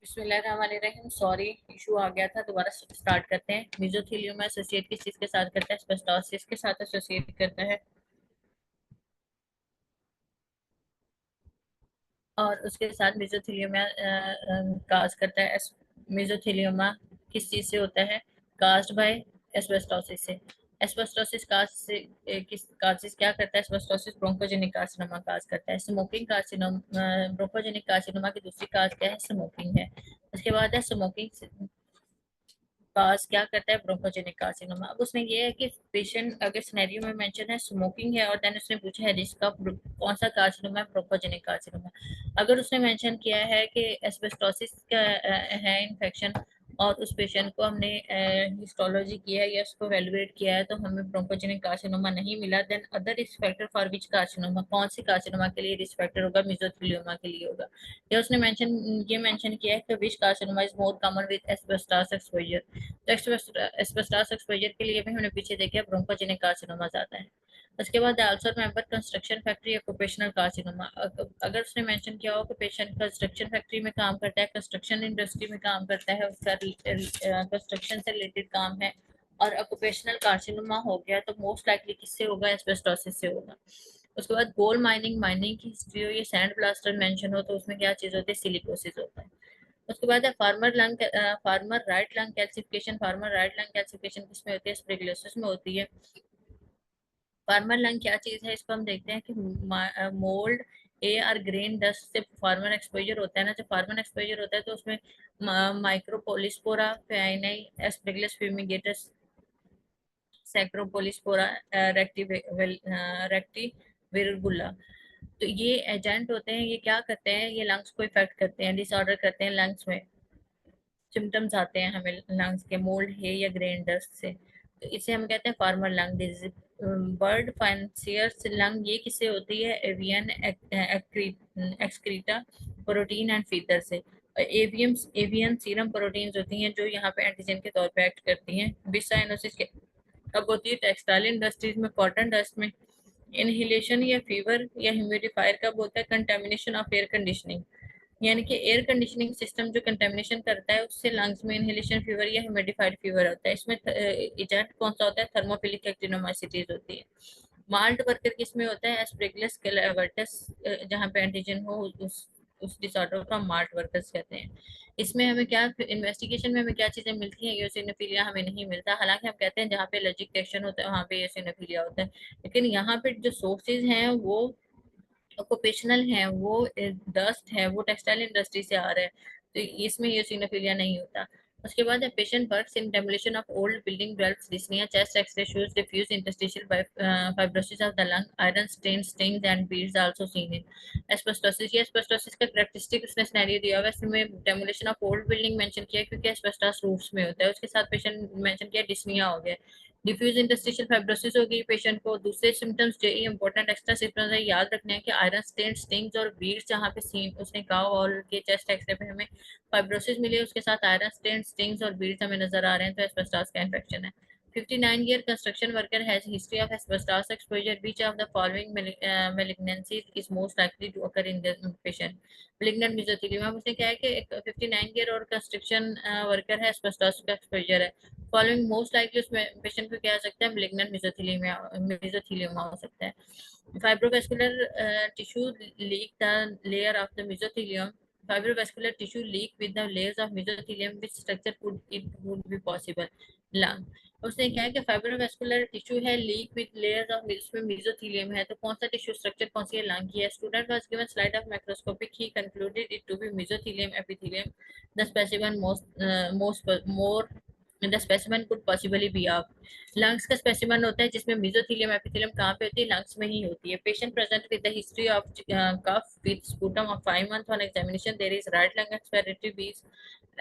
बिस्मिल्लाहिर्रहमानिर्रहीम। Sorry, issue आ गया था। दोबारा स्टार्ट करते हैं। मेसोथेलियोमा एसोसिएट किस चीज के साथ करता है? एस्बेस्टोसिस के साथ एसोसिएट करता है। और उसके साथ मेसोथेलियोमा काज करता है। मेसोथेलियोमा किस चीज से होता है? कास्ट बाय एस्बेस्टोसिस से। एस्बेस्टोसिस काज से किस काज क्या करता है? एस्बेस्टोसिस ब्रोंकोजेनिक कार्सिनोमा काज करता है। स्मोकिंग कार्सिनोमा, ब्रोंकोजेनिक कार्सिनोमा की दूसरी काज क्या है? स्मोकिंग है। उसके बाद है स्मोकिंग काज क्या करता है? Bronchogenic carcinoma. अब उसमें ये है कि पेशेंट अगर सिनेरियो में मेंशन है स्मोकिंग है और देन उसने पूछा है रिस्क ऑफ कौन सा कार्सिनोमा है? Bronchogenic carcinoma. अगर उसने मेंशन किया है कि एस्बेस्टोसिस का है इन्फेक्शन और उस पेशेंट को हमने हिस्टोलॉजी किया है या उसको वैल्यूएट किया है तो हमें ब्रोंकोजेनिक कार्सिनोमा नहीं मिला, then other risk factor for which carcinoma, कौन सी कार्सिनोमा के लिए रिस्क फैक्टर होगा? मेसोथेलियोमा के लिए होगा। या उसने मेंशन किया है कि which carcinoma is more common with asbestos exposure. तो एस्बेस्टोस एक्सपोजर के लिए भी हमने पीछे देखा ब्रोंकोजेनिक कार्सिनोमा आता है। उसके बाद also member construction factory occupational carcinoma. अगर उसने मेंशन किया हो कि पेशेंट कंस्ट्रक्शन फैक्ट्री में काम करता है, कंस्ट्रक्शन इंडस्ट्री में काम करता है, उसका कंस्ट्रक्शन से रिलेटेड काम है और ऑक्यूपेशनल कार्सिनोमा हो गया, तो मोस्ट लाइकली किससे होगा? एस्बेस्टोसिस से होगा। उसके बाद गोल्ड माइनिंग माइनिंग की हिस्ट्री हो, ये सैंड ब्लास्टर मेंशन हो, तो उसमें क्या चीज होती है? सिलिकोसिस होता है। उसके बाद है farmer right lung calcification. Farmer right lung calcification किसमें होती है? स्प्रिगलोसिस में होती है। फार्मर लंग क्या चीज है? इसको हम देखते हैं कि मोल्ड ए और ग्रेन डस्ट से फार्मर एक्सपोजर होता है ना। जब फार्मर एक्सपोजर होता है तो उसमें माइक्रोपोलिस्पोरा फेनाई एस्पेगलस फ्यूमिगेटस सैक्रोपोलिस्पोरा रेक्टिविरुला। तो ये एजेंट होते हैं, ये क्या करते हैं? ये लंग्स को इफेक्ट करते हैं, डिसऑर्डर करते हैं लंग्स में। सिम्टम्स आते हैं हमें लंग्स के मोल्ड है या ग्रेन डस्ट से, तो इसे हम कहते हैं farmer lung disease. Bird financiers lung ये किससे होती है? Avian excreta protein and feather से। एवियन सीरम प्रोटीन्स होती हैं जो यहाँ पे एंटीजन के तौर पे एक्ट करती हैं। बिसाइनोसिस के अब होती है टेक्सटाइल इंडस्ट्रीज में, कॉटन डस्ट में। इनहेलेशन या फीवर या ह्यूमिडिफायर कब होता है? कंटेमिनेशन ऑफ एयर कंडीशनिंग, यानी कि एयर कंडीशनिंग सिस्टम जो कंटेमिनेशन करता है उससे लंग्स में इनहेलेशन फीवर या ह्यूमिडिफाइड फीवर होता है। इसमें एजेंट कौन सा होता है? थर्मोफिलिक एक्टिनोमाइसिटीज होती है। माल्ट वर्कर किसमें होता है? एस्प्रिगलस कैलावर्टस, जहाँ पे एंटीजन हो उस डिसऑर्डर को हम माल्ट वर्कर्स कहते हैं। इसमें हमें क्या इन्वेस्टिगेशन में हमें क्या चीजें मिलती हैं? यूसिनोफिलिया हमें नहीं मिलता, हालांकि हम कहते हैं जहाँ पे एलर्जिक रिएक्शन होता है वहाँ पे यूसिनोफिलिया होता है। लेकिन यहाँ पे जो सोर्सेज हैं वो ऑक्यूपेशनल है, वो डस्ट है, वो टेक्सटाइल इंडस्ट्री से आ रहा है, तो इसमें यूसिनोफिलिया नहीं होता। उसके बाद है patient works in demolition of old building, develops dyspnoea, chest x ray shows diffuse interstitial fibrosis of the lung, iron stain stings and beads also seen in asbestosis. ये एस्बेस्टोसिस का कैरेक्टरिस्टिक उसने सिनेरियो दिया हुआ है, इसमें demolition of old building mention किया है क्योंकि एस्बेस्टोस रूफ्स में होता है। उसके साथ पेशेंट मेंशन किया डिस्निया हो गया, डिफ्यूज इंटरस्टिशियल फाइब्रोसिस होगी पेशेंट को। दूसरे सिम्टम्स जो इंपॉर्टेंट एक्स्ट्रा सिम्टम्स है याद रखने हैं कि आयरन स्टेन स्टिंग्स और बीड्स जहाँ पे सीन उसने कहा और के चेस्ट एक्सरे पे हमें फाइब्रोसिस मिली है, उसके साथ आयरन स्टेन स्टिंग्स और बीड्स हमें नजर आ रहे हैं, तो एस्बेस्टोस का इन्फेक्शन है। 59-year construction worker has history of asbestos exposure. Which of the following malignancies is most likely to occur in the patient? malignant mesothelioma। उसने क्या है कि 59 ईयर और कंस्ट्रक्शन वर्कर है, एस्बेस्टोस का एक्सपोजर है। फॉलोइंग मोस्ट लाइकली उसमें patient को क्या हो सकता है? malignant mesothelioma हो सकता है। Fibrovascular tissue like the layer of the mesothelium। Fibrovascular tissue leak with the layers of mesothelium, which structure could it would be possible? Lung। उसने क्या है कि फाइब्रोवेस्कुलर टिश्यू है, लीक विद लेयर्स ऑफ, इसमें mesothelium है, तो कौन सा टिश्यू स्ट्रक्चर कौन सी है? लंग की है। Student was given slide of microscopic, he concluded it to be mesothelium epithelium. The specimen more the specimen could possibly be of. Lungs का स्पेसिमेन होता है जिसमें मेसोथेलियम एपिथेलियम कहाँ पे होती है? लंग्स में ही होती है। Patient present with the history of cough with sputum of 5 months on examination there is right lung expiratory beads,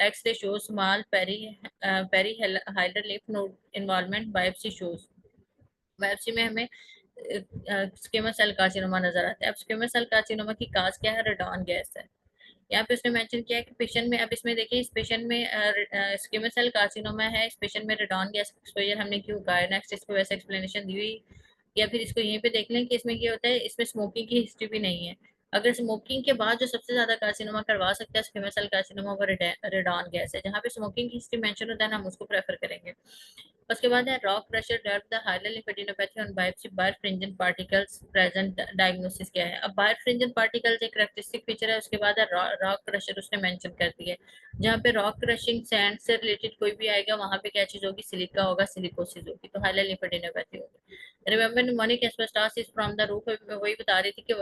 x-ray shows small perihilar lymph node involvement, biopsy shows। Biopsy में हमें स्क्वेमस सेल कार्सिनोमा नजर आता है। अब squamous cell carcinoma की काज क्या है? Radon gas है। यहाँ पे उसने मेंशन किया है कि पेशेंट में, अब इसमें देखिए इस पेशेंट में स्क्वेमस सेल कार्सिनोमा है, इस पेशेंट में रेडॉन गैस एक्सपोजर हमने क्यों कहा है? नेक्स्ट इसको वैसे एक्सप्लेनेशन दी हुई, या फिर इसको यहीं पे देख लें कि इसमें क्या होता है, इसमें स्मोकिंग की हिस्ट्री भी नहीं है। अगर स्मोकिंग के बाद जो सबसे ज्यादा कार्सिनोमा करवा सकता है स्क्विमस सेल कार्सिनोमा, वो रेडॉन गैस है। जहाँ पे स्मोकिंग की हिस्ट्री मेंशन होता है ना, हम उसको प्रेफर करेंगे। उसके बाद है rock crusher develop the hilar lymphadenopathy on biopsy birefringent particles present. Diagnosis क्या है? अब बायरफ्रिंजेंट पार्टिकल्स एक कैरेक्टरिस्टिक फीचर है। उसके बाद है रॉक क्रशर, उसने मेंशन कर दिया है। जहाँ पे रॉक क्रशिंग सैंड से रिलेटेड कोई भी आएगा, वहां पे क्या चीज होगी? सिलिका होगा, सिलिकोसिस होगी, तो हाइलर लिम्फेडिनोपैथी होगी। Remember mnemonic asbestos is from the roof. मैं वही बता रही थी कि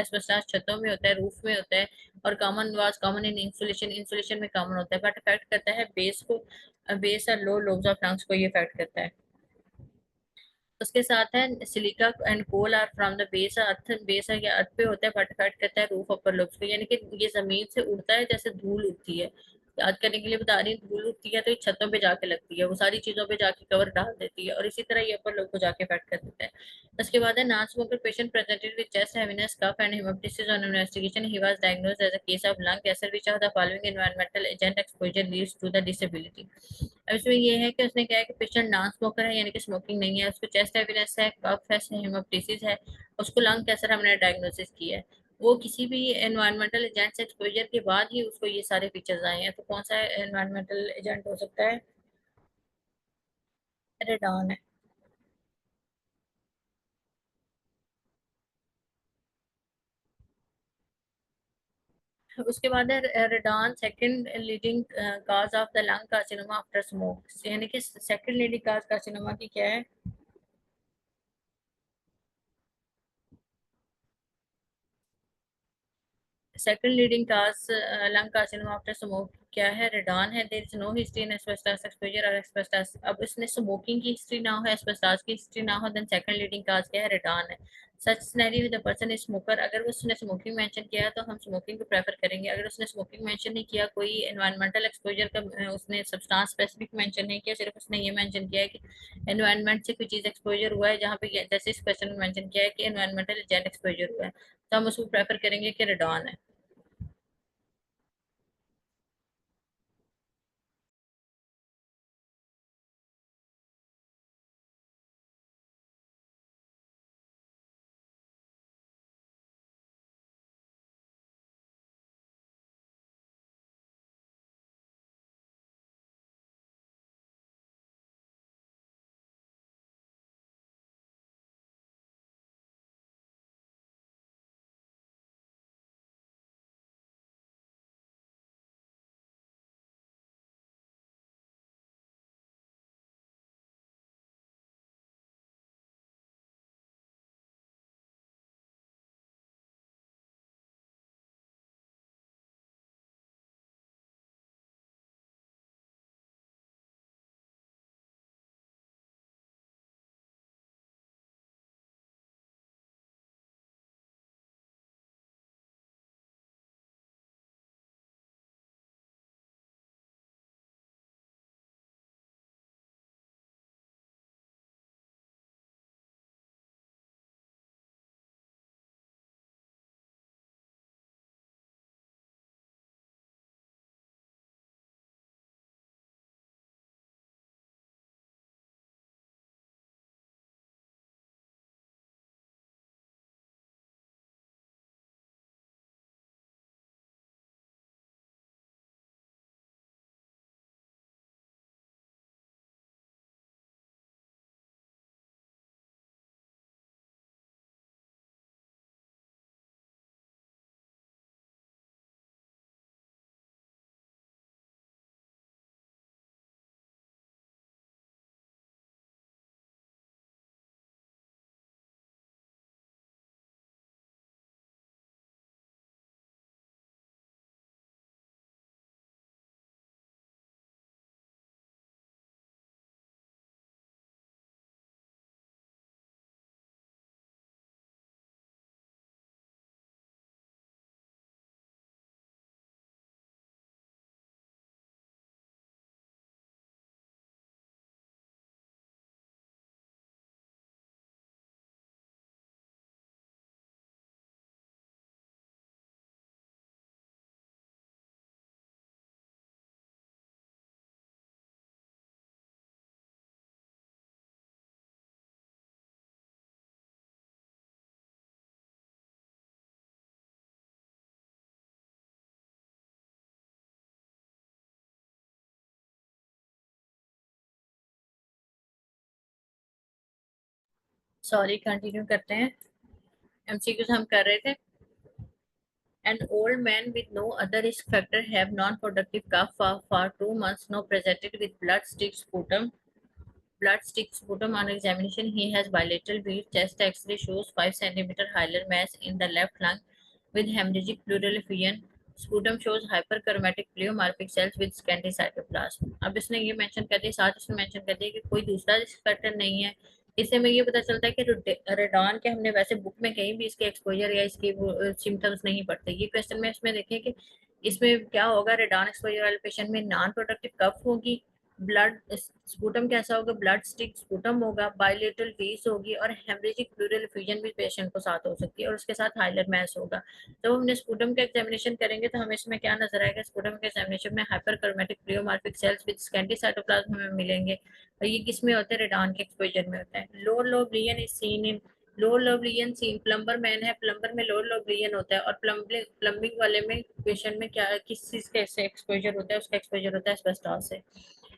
एस्बेस्टोस छतों में होता है, रूफ में होता है, और common was common in insulation, insulation में कॉमन होता है, बट अफेक्ट करता है बेस को, बेस और लो लोब्स ऑफ लंग्स को ये अफेक्ट करता है। उसके साथ है silica and coal are from the base, earth base है या अर्थ पे होता है, बट अफेक्ट करता है रूफ अपर लोब्स को, यानी कि ये जमीन से उड़ता है जैसे धूल उड़ती है। याद करने के लिए बता रही हूँ, धूल उड़ती है तो ये छतों पे जाके लगती है, वो सारी चीजों पे जाके कवर डाल देती है, और इसी तरह ये अपर लोब को जाके अफेक्ट कर देता है। उसके बाद है non smoker patient presented with chest heaviness cough and haemoptysis on investigation he was diagnosed as a case of lung cancer which of the following environmental agent exposure leads to the disability. अब इसमें ये है कि उसने क्या है कि patient non smoker है, यानी कि स्मोकिंग नहीं है, उसको चेस्ट एविडेंस है, कफ है, हेमोप्टिसिस है, उसको लंग कैंसर हमने डायग्नोसिस किया है। वो किसी भी एनवायरमेंटल एजेंट से एक्सपोजर के बाद ही उसको ये सारे फीचर्स आए हैं, तो कौन सा एनवायरमेंटल एजेंट हो सकता है? रेडॉन है। उसके बाद है radon second leading cause of the lung carcinoma after smoke, यानी कि सेकंड लीडिंग काज कार्सिनोमा की क्या है? Second leading cause lung carcinoma after smoke क्या है? रेडॉन है। There is no history in asbestos exposure और एस्बेस्टोस, अब इसने स्मोकिंग की हिस्ट्री ना हो, एस्बेस्टोस की हिस्ट्री ना हो, देन सेकंड लीडिंग काज क्या है? रेडॉन है। Such scenario with the person is smoker, अगर वो उसने स्मोकिंग मेंशन किया है तो हम स्मोकिंग को प्रेफर करेंगे। अगर उसने स्मोकिंग मेंशन नहीं किया, कोई एनवायरमेंटल एक्सपोजर का उसने सब्सटेंस स्पेसिफिक मेंशन नहीं किया, सिर्फ उसने ये मेंशन किया है कि एनवायरमेंट से कोई चीज एक्सपोजर हुआ है, जहाँ पे जैसे इस क्वेश्चन में मेंशन किया है कि एनवायरमेंटल एजेंट एक्सपोजर हुआ है, तो हम उसको प्रेफर करेंगे कि रेडॉन है। सॉरी, कंटिन्यू करते हैं। एमसीक्यूज हम कर रहे थे। An old man with no other risk factor have non-productive cough for 2 months now presented with blood stick sputum on examination. He has bilateral bleed. Chest X-ray shows 5 cm hilar mass in the left lung with hemorrhagic pleural effusion. Sputum shows hyperchromatic pleomorphic cells with scanty cytoplasm. अब इसने ये mention कर दिया, साथ इसमें mention कर दिया कि कोई दूसरा रिस्क फैक्टर नहीं है। इससे हमें ये पता चलता है कि रेडॉन के हमने वैसे बुक में कहीं भी इसके एक्सपोजर या इसकी सिम्टम्स नहीं पड़ते। ये क्वेश्चन में इसमें देखें कि इसमें क्या होगा, रेडॉन एक्सपोजर वाले पेशेंट में नॉन प्रोडक्टिव कफ होगी, ब्लड स्पूटम कैसा होगा, ब्लड स्टिक स्पूटम होगा, बायलेटरल वेस होगी और हेमरेजिक प्लूरल एफ्यूजन भी पेशेंट को साथ हो सकती है और उसके साथ हाइलर मैस होगा। जब हमने स्पूटम का एग्जामिनेशन करेंगे तो हमें इसमें क्या नजर आएगा, स्पूटम के एग्जामिनेशन में हाइपरक्रोमैटिक प्लियोमार्फिक सेल्स विद स्कैंटी साइटोप्लाज्म हमें मिलेंगे और ये किस में होते हैं, रेडान के एक्सपोजर में होता है। Lower lobe region is seen in lower lobe region seen plumber man है, प्लम्बर में लोअर लोब रीजन होता है और प्लम्बिंग वाले में पेशेंट में क्या किस चीज का एक्सपोजर होता है, उसका एक्सपोजर होता है एस्बेस्टॉस से।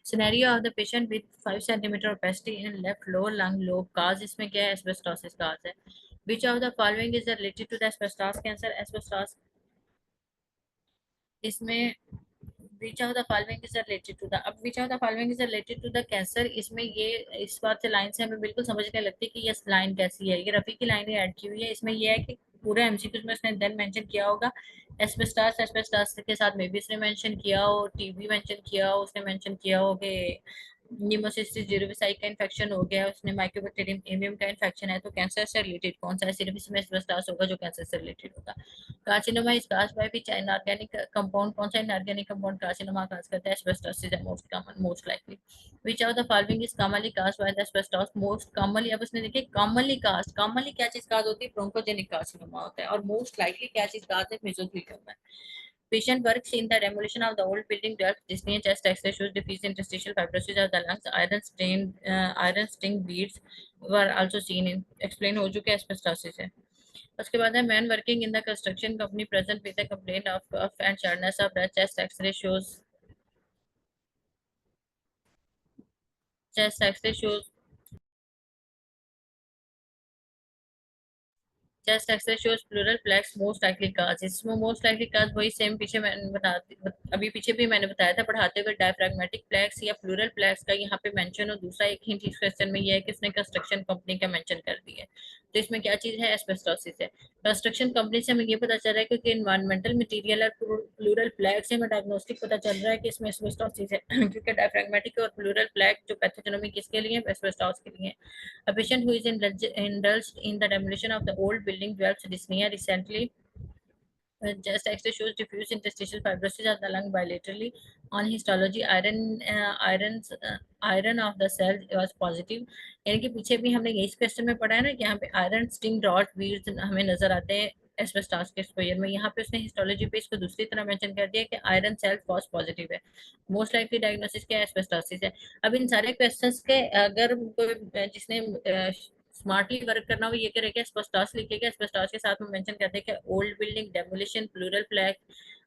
Scenario of the patient with 5 centimeter opacity in left lower lung lobe, cause इसमें क्या है, asbestosis cause है। Which of the following is related to the asbestos cancer? Asbestos इसमें which of the following is related to the, अब which of the following is related to the cancer, इसमें ये इस बात से लाइन से हमें बिल्कुल समझने लगती है कि ये लाइन कैसी है। ये रफी की लाइन ऐड की हुई है। इसमें ये है कि पूरे एमसीक्यूज में उसने देन मेंशन किया होगा एस्बेस्टॉस के साथ में भी इसने मेंशन किया हो, टीबी मेंशन किया हो, उसने मेंशन किया हो कि निमोसिस्टिस जिरोविसाई का इन्फेक्शन हो गया, उसने माइक्रोबैक्टीरियम एमियम का इन्फेक्शन है, तो कैंसर से रिलेटेड कौन सा है, सिर्फ इसमें एस्बेस्टॉस होगा जो कैंसर से रिलेटेड होगा। Carcinoma is caused by which inorganic compound, कौन सा इनऑर्गेनिक कंपाउंड कार्सिनोमा काज करता है, asbestos is most common most likely. Which of the following is commonly caused by the asbestos, most commonly, अब उसने देखिए कॉमनली कास्ट, कॉमनली क्या चीज काज होती है, ब्रोंकोजेनिक कार्सिनोमा होता है और मोस्ट लाइकली क्या चीज काज है, मेसोथेलियोमा। Patient works in the demolition of the old building dwells dyspnea, chest X-ray shows diffuse interstitial fibrosis of the lungs, iron sting beads were also seen in, explain हो चुके asbestosis है। उसके बाद है man working in the construction company present with the complaint of and shortness of breath, chest x ray shows chest X-ray shows chest x ray shows pleural plaques most likely cause, इसमें most likely काज वही same पीछे मैंने अभी पीछे भी मैंने बताया था पढ़ाते हुए, डायफ्रैग्मेटिक प्लेक्स या प्लूरल प्लेक्स का यहाँ पे मेंशन हो। दूसरा एक हिंट इस क्वेश्चन में ये है कि इसने कंस्ट्रक्शन कंपनी का मेंशन कर दिया है, तो इसमें क्या चीज है, एस्बेस्टोसिस है। कंस्ट्रक्शन कंपनी से हमें ये पता चल रहा है क्योंकि इन्वायरमेंटल मटेरियल और प्लूरल प्लेक्स से हमें डायग्नोस्टिक पता चल रहा है कि इसमें एस्बेस्टोसिस है क्योंकि डायफ्रैग्मेटिक और प्लूरल प्लेक जो पैथोजेनोमी किसके लिए, एस्बेस्टोस के लिए। A patient who is indulged in the demolition of the old building develops dyspnea recently. Just X-ray shows diffuse interstitial fibrosis of the lung bilaterally. On histology, iron of the cell was positive. यानी कि पीछे भी हमने यही question में पढ़ा है ना कि यहाँ पे आयरन स्टिंग डॉट वीड्स हमें नजर आते हैं एस्बेस्टॉस के एक्सपोजर में। यहाँ पे उसने हिस्टोलॉजी पे इसको दूसरी तरह मेंशन कर दिया कि आयरन सेल फॉस पॉजिटिव है। मोस्ट लाइकली डायग्नोसिस क्या एस्बेस्टोसिस है। अब इन सारे क्वेश्चंस के अगर कोई जिसने स्मार्टली वर्क करना हो ये करेगा, एस्बेस्टोस लिखेगा, एस्बेस्टोस के साथ में मेंशन कर देगा old building demolition pleural flag,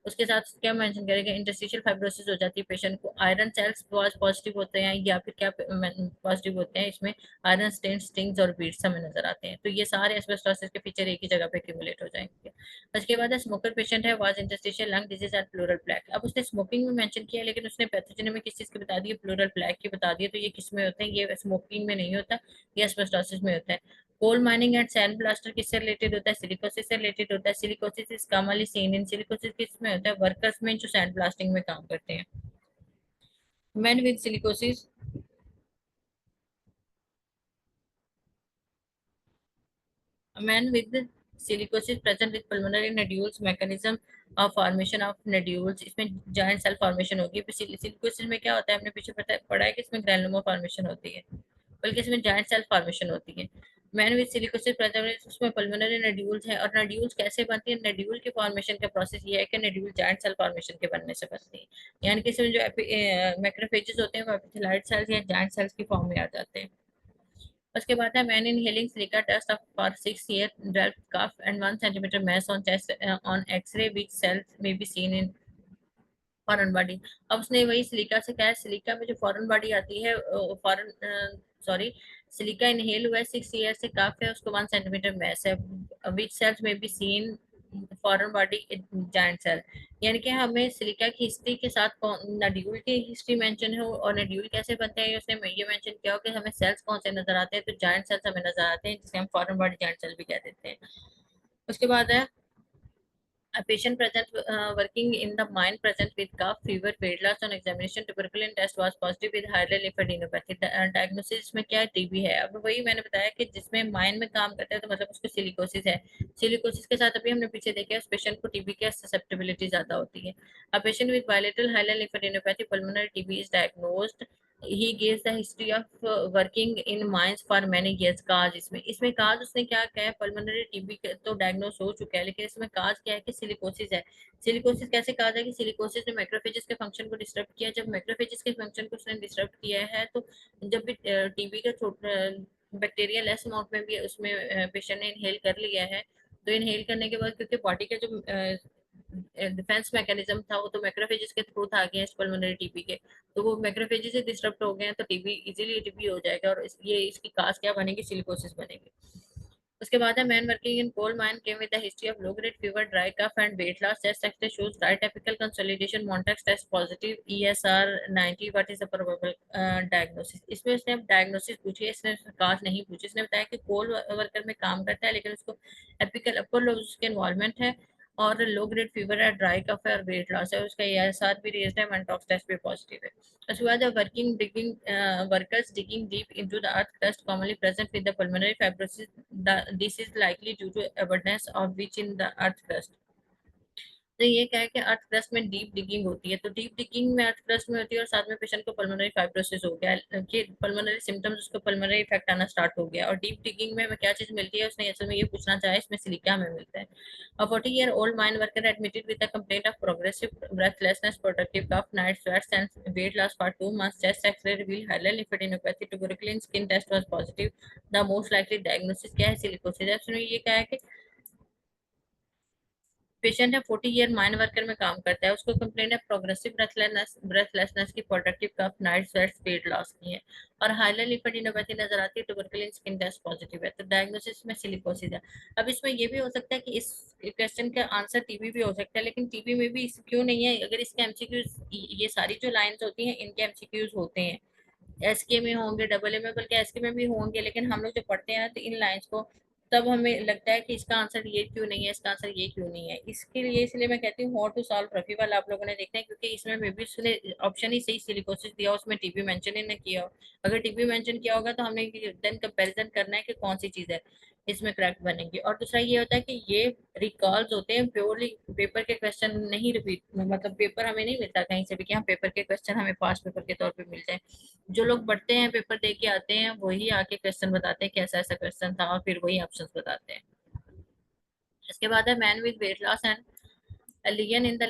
उसके साथ क्या मेंशन करेगा, इंटरस्टिशियल फाइब्रोसिस हो जाती है पेशेंट को, आयरन सेल्स पॉजिटिव होते हैं या फिर क्या पॉजिटिव होते हैं, इसमें आयरन स्टेन स्टिंग्स और बीड्स हमें नजर आते हैं। तो ये सारे एस्बेस्टोसिस के फीचर एक ही जगह पे एक्यूमुलेट हो जाएंगे। उसके बाद स्मोकर पेशेंट है, was interstitial lung disease and pleural plaque. अब उसने स्मोकिंग में मेंशन किया लेकिन उसने पैथोजेन में किस चीज की बता दी, प्लूरल प्लेक की बता दी, तो ये किस में होते हैं, ये स्मोकिंग में नहीं होता, ये एस्बेस्टोसिस में होता है। Coal mining and sand blaster किससे रिलेटेड होता है, सिलिकोसिस से रिलेटेड होता है। Silicosis is commonly seen in, silicosis किस में होता है, वर्कर्स में जो सैंड ब्लास्टिंग में काम करते हैं। Man with silicosis, man with silicosis present with pulmonary nodules, mechanism of formation of nodules, इसमें giant cell formation होगी। सिलिकोसिस में क्या होता है, हमने पीछे पढ़ा है कि इसमें ग्रैनुलोमा फॉर्मेशन होती है, बल्कि इसमें जायंट सेल फॉर्मेशन होती है। मैन विद सिलिकोसिस प्रेजेंट, उसमें पल्मोनरी नोड्यूल्स है। और नोड्यूल्स कैसे बनती है, नोड्यूल के फॉर्मेशन का प्रोसेस ये है कि नोड्यूल जायंट सेल फॉर्मेशन के बनने से बनती है, यानी कि इसमें जो मैक्रोफेजेस होते हैं वो एपिथेलाइड सेल्स या जायंट सेल्स की फॉर्म में आ जाते हैं। उसके बाद है man inhaling silica dust for 6 years, developed cough and 1 centimeter mass on chest on X-ray, which cells may be seen in foreign body. अब उसने वही सिलिका से कहा है, सिलिका में जो फॉरेन बॉडी आती है, फॉरेन सॉरी सिलिका इनहेल हुआ है 6 ईयर से, कफ है उसको 1 सेंटीमीटर मैस है, विच सेल्स में be seen foreign body giant cell. यानी कि हमें सिलिका की हिस्ट्री के साथ नड्यूल की हिस्ट्री मेंशन हो, और नड्यूल कैसे बनते हैं उसने ये मेंशन किया हो कि हमें सेल्स कौन से नजर आते हैं, तो जाइंट सेल्स हमें नजर आते हैं जिसे हम फॉरेन बॉडी जाइंट सेल भी कह देते हैं। उसके बाद है a patient present working in the mine present with cough, fever, weight loss on examination, tuberculin test was positive with higher lymphadenopathy. Diagnosis में क्या टीबी है। अब वही मैंने बताया कि जिसमें माइन में काम करता है तो मतलब उसको सिलिकोसिस है। सिलिकोसिस के साथ अभी हमने पीछे देखा उस पेशेंट को टीबी की ससेप्टेबिलिटी ज्यादा होती है। A patient with bilateral higher lymphadenopathy pulmonary TB is diagnosed. He gives the history of working in mines for many years. काज इसमें काज उसने क्या कहा है, पल्मोनरी टीबी तो डायग्नोस हो चुका है, लेकिन इसमें काज क्या है कि सिलिकोसिस है। सिलिकोसिस कैसे कहा जाए कि सिलिकोसिस ने मैक्रोफेजेस के फंक्शन को डिस्टर्ब किया। जब मैक्रोफेजेस के फंक्शन को उसने डिस्टर्ब किया है तो जब भी टीबी का बैक्टीरिया लेस अमाउंट में भी उसमें पेशेंट ने इनहेल कर लिया है, तो इनहेल करने के बाद क्योंकि बॉडी का जो डिफेंस मैकेनिज्म था वो तो मैक्रोफेजेस के थ्रू था अगेंस्ट पल्मोनरी टीबी के, तो वो मैक्रोफेजेस से डिस्टर्ब हो गए हैं तो टीबी इजीली टीबी हो जाएगा, और ये इसकी काज क्या बनेगी, सिलिकोसिस बनेगी। उसके बाद है man working in coal mine came with the history of low grade fever, dry cough and weight loss, test x ray shows right apical consolidation, Mantoux test positive, ESR 90, what is the probable diagnosis. इसमें उसने diagnosis पूछी है, इसने काज नहीं पूछी। इसने बताया कि कोल वर्कर में काम करता है लेकिन उसको एपिकल अपर लोब्स के इन्वॉल्वमेंट है, और लो ग्रेड फीवर है, ड्राई कफ है और वेट लॉस है, उसका ईएसआर भी रेज्ड है, मंटॉक्स टेस्ट भी पॉजिटिव है। As well, the workers digging deep into the earth crust commonly present with the pulmonary fibrosis. This is likely due to abundance of which in the earth crust. तो ये क्या है कि earth crust में deep digging होती है, तो deep digging में अर्थ क्रस्ट में होती है और साथ में पेशेंट को पल्मोनरी फाइब्रोसिस हो गया कि पल्मोनरी सिम्टम्स, उसको पल्मोनरी इफेक्ट आना स्टार्ट हो गया। और डीप डिगिंग में हमें क्या चीज मिलती है, उसने असल में ये पूछना चाहा इसमें सिलिका हमें मिलता है। A 40-year-old mine worker admitted with a complaint of progressive breathlessness, productive cough, night sweats, and weight loss for 2 months. Chest X-ray revealed higher lymphadenopathy. Tuberculin skin test was positive. The most likely diagnosis क्या है, silicosis है। उसने ये कहा है कि patient है 40 year mine worker में काम करता है, उसको कंप्लेंट है प्रोग्रेसिव ब्रेथलेसनेस की, productive cough, night sweats, weight loss की है, और हाइलर लिपिडिनोपैथी नजर आती है, ट्यूबरकुलिन स्किन टेस्ट पॉजिटिव है, तो डायग्नोसिस में सिलिकोसिस है। अब इसमें ये भी हो सकता है कि इस क्वेश्चन का आंसर टीबी भी हो सकता है, लेकिन टीबी में भी क्यों नहीं है, अगर इसके एमसीक्यूज, ये सारी जो लाइंस होती हैं इनके एमसीक्यूज होते हैं, एसके में होंगे, डबल ए में, बल्कि एसके में भी होंगे, लेकिन हम लोग जब पढ़ते हैं तो इन लाइंस को तब हमें लगता है कि इसका आंसर ये क्यों नहीं है, इसका आंसर ये क्यों नहीं है। इसके लिए इसलिए मैं कहती हूँ हाउ टू सॉल्व रफी वाला आप लोगों ने देखते हैं, क्योंकि इसमें मे बी उसने ऑप्शन ही सही सिलिकोसिस दिया, उसमें टीबी मेंशन ही नहीं किया हो। अगर टीबी मेंशन किया होगा तो हमने देन कंपैरिजन करना है कि कौन सी चीज है इसमें करेक्ट बनेगी। और दूसरा ये होता है कि ये रिकॉल्स होते हैं, प्योरली पेपर के क्वेश्चन नहीं रिपीट, मतलब पेपर हमें नहीं मिलता कहीं से भी कि हम पेपर के क्वेश्चन हमें पास पेपर के तौर पे मिल जाए। जो लोग पढ़ते हैं पेपर दे के आते हैं वही आके क्वेश्चन बताते हैं कि ऐसा ऐसा क्वेश्चन था, और फिर वही ऑप्शंस बताते हैं। इसके बाद है man with weight loss and a lesion in the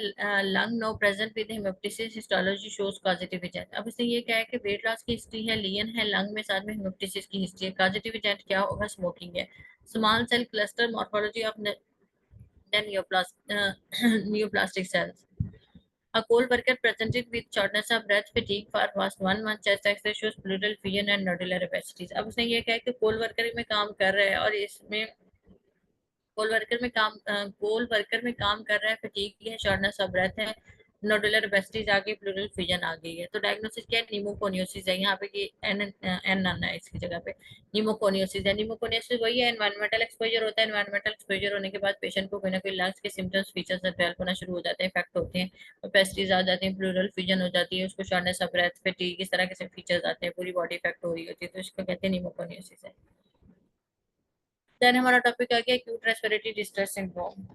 lung now present with hemoptysis, histology shows causative agent। अब इसने ये क्या है कि वेट लॉस की हिस्ट्री है, लियन है लंग में, साथ में हेमोप्टिसिस की हिस्ट्री है, causative agent क्या होगा, स्मोकिंग है। Small cell cluster morphology of the neoplastic cells। A co-worker presented with shortness of breath, fatigue for past 1 month, chest X-ray shows pleural effusion and nodular opacities। अब उसने ये कहा कि कोल worker में काम कर रहा है और इसमें कोल वर्कर में काम कर रहा है, फटीग है, शॉर्टनेस ऑफ ब्रेथ है, नोडुलर वेस्टिज आ गई, प्लूरल फ्यूजन आ गई है। तो डायग्नोसिस क्या है, निमोकोनियोसिस है। यहाँ पे कि एन एन आना है इसकी जगह पे, निमोकोनियोसिस है। निमोकोनियोसिस वही है, एनवायरमेंटल एक्सपोजर होता है, एनवायरमेंटल एक्सपोजर होने के बाद पेशेंट को कोई ना कोई लंग्स के सिम्टम्स फीचर्स डेवलप होना शुरू हो जाते हैं, इफेक्ट होते हैं, पेस्टिज आ जाती हैं, प्लूरल फ्यूजन हो जाती है, उसको शॉर्टनेस ऑफ ब्रेथ, फटीग, इस तरह के फीचर्स आते हैं, पूरी बॉडी इफेक्ट हो रही होती है, तो इसको कहते हैं निमोकोनियोसिस है। देन हमारा टॉपिक आ गया एक्यूट रेस्पिरेटरी डिस्ट्रेस सिंड्रोम।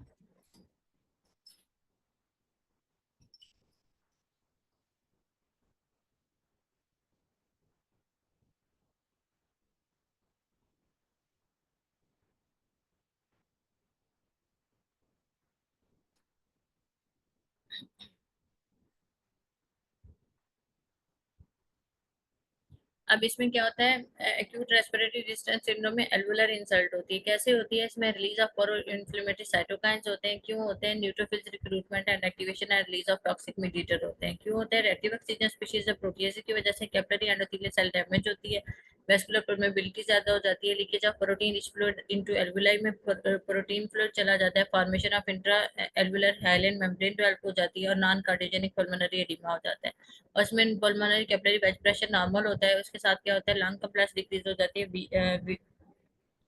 अब इसमें क्या होता है, एक्यूट रेस्पिरेटरी डिस्ट्रेस सिंड्रोम में एल्वुलर इंसल्ट होती है। कैसे होती है, इसमें release of pro inflammatory cytokines होते हैं। क्यों होते हैं, neutrophils recruitment and activation and release of toxic mediator होते हैं। क्यों होते हैं, reactive oxygen species of protease की वजह से कैपिलरी एंडोथेलियल सेल डैमेज होती है, वेस्कुलर परमेबिलिटी ज्यादा हो जाती है, leakage of protein rich fluid into alveoli में प्रोटीन फ्लूइड चला जाता है, formation of intra alveolar hyaline membrane develop हो जाती है और नॉन कार्डियोजेनिक पल्मोनरी एडिमा हो जाता है। और इसमें pulmonary capillary bed pressure normal होता है, उसके साथ क्या होता है लंग कंप्लेक्स डिक्रीज हो जाती है,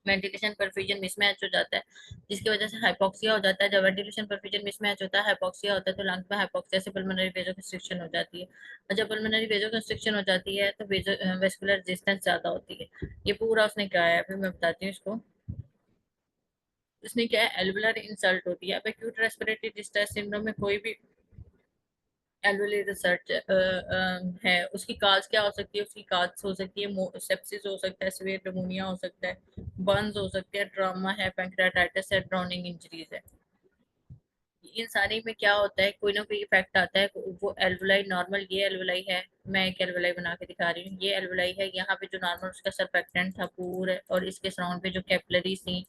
वेंटिलेशन परफ्यूजन मिसमैच हो जाता है, जिसकी वजह से हाइपोक्सिया हो जाता है। जब वेंटिलेशन परफ्यूजन मिसमैच होता है, हाइपोक्सिया होता है, तो लंग्स में हाइपोक्सिया से पल्मोनरी वेजोकंस्ट्रिक्शन हो जाती है। और जब पल्मोनरी वेजोकंस्ट्रिक्शन हो जाती है तो वेस्कुलर रेजिस्टेंस ज्यादा होती है। ये पूरा उसने कहा है, अभी मैं बताती हूँ इसको। उसने क्या है, एल्वुलर इंसल्ट होती है। अब एक्यूट रेस्पिरेटरी डिस्ट्रेस सिंड्रोम में कोई भी एल्वुलर रिसर्च है, उसकी काज क्या हो सकती है, उसकी काज हो सकती है सेप्सिस हो सकता है, सीवियर निमोनिया हो सकता है, बर्न्स हो सकते हैं, ट्रॉमा है, पैंक्रेटाइटिस है, ड्राउनिंग इंजरीज है। इन सारी में क्या होता है, कोई ना कोई इफेक्ट आता है। वो एल्वुलाई नॉर्मल, ये एल्वुलाई है, मैं एक एल्वुलाई बना के दिखा रही हूँ, ये एल्वुलाई है, यहाँ पे जो नॉर्मल उसका सरफेक्टेंट था पूरे, और इसके सराउंड पे जो कैपिलरीज थी,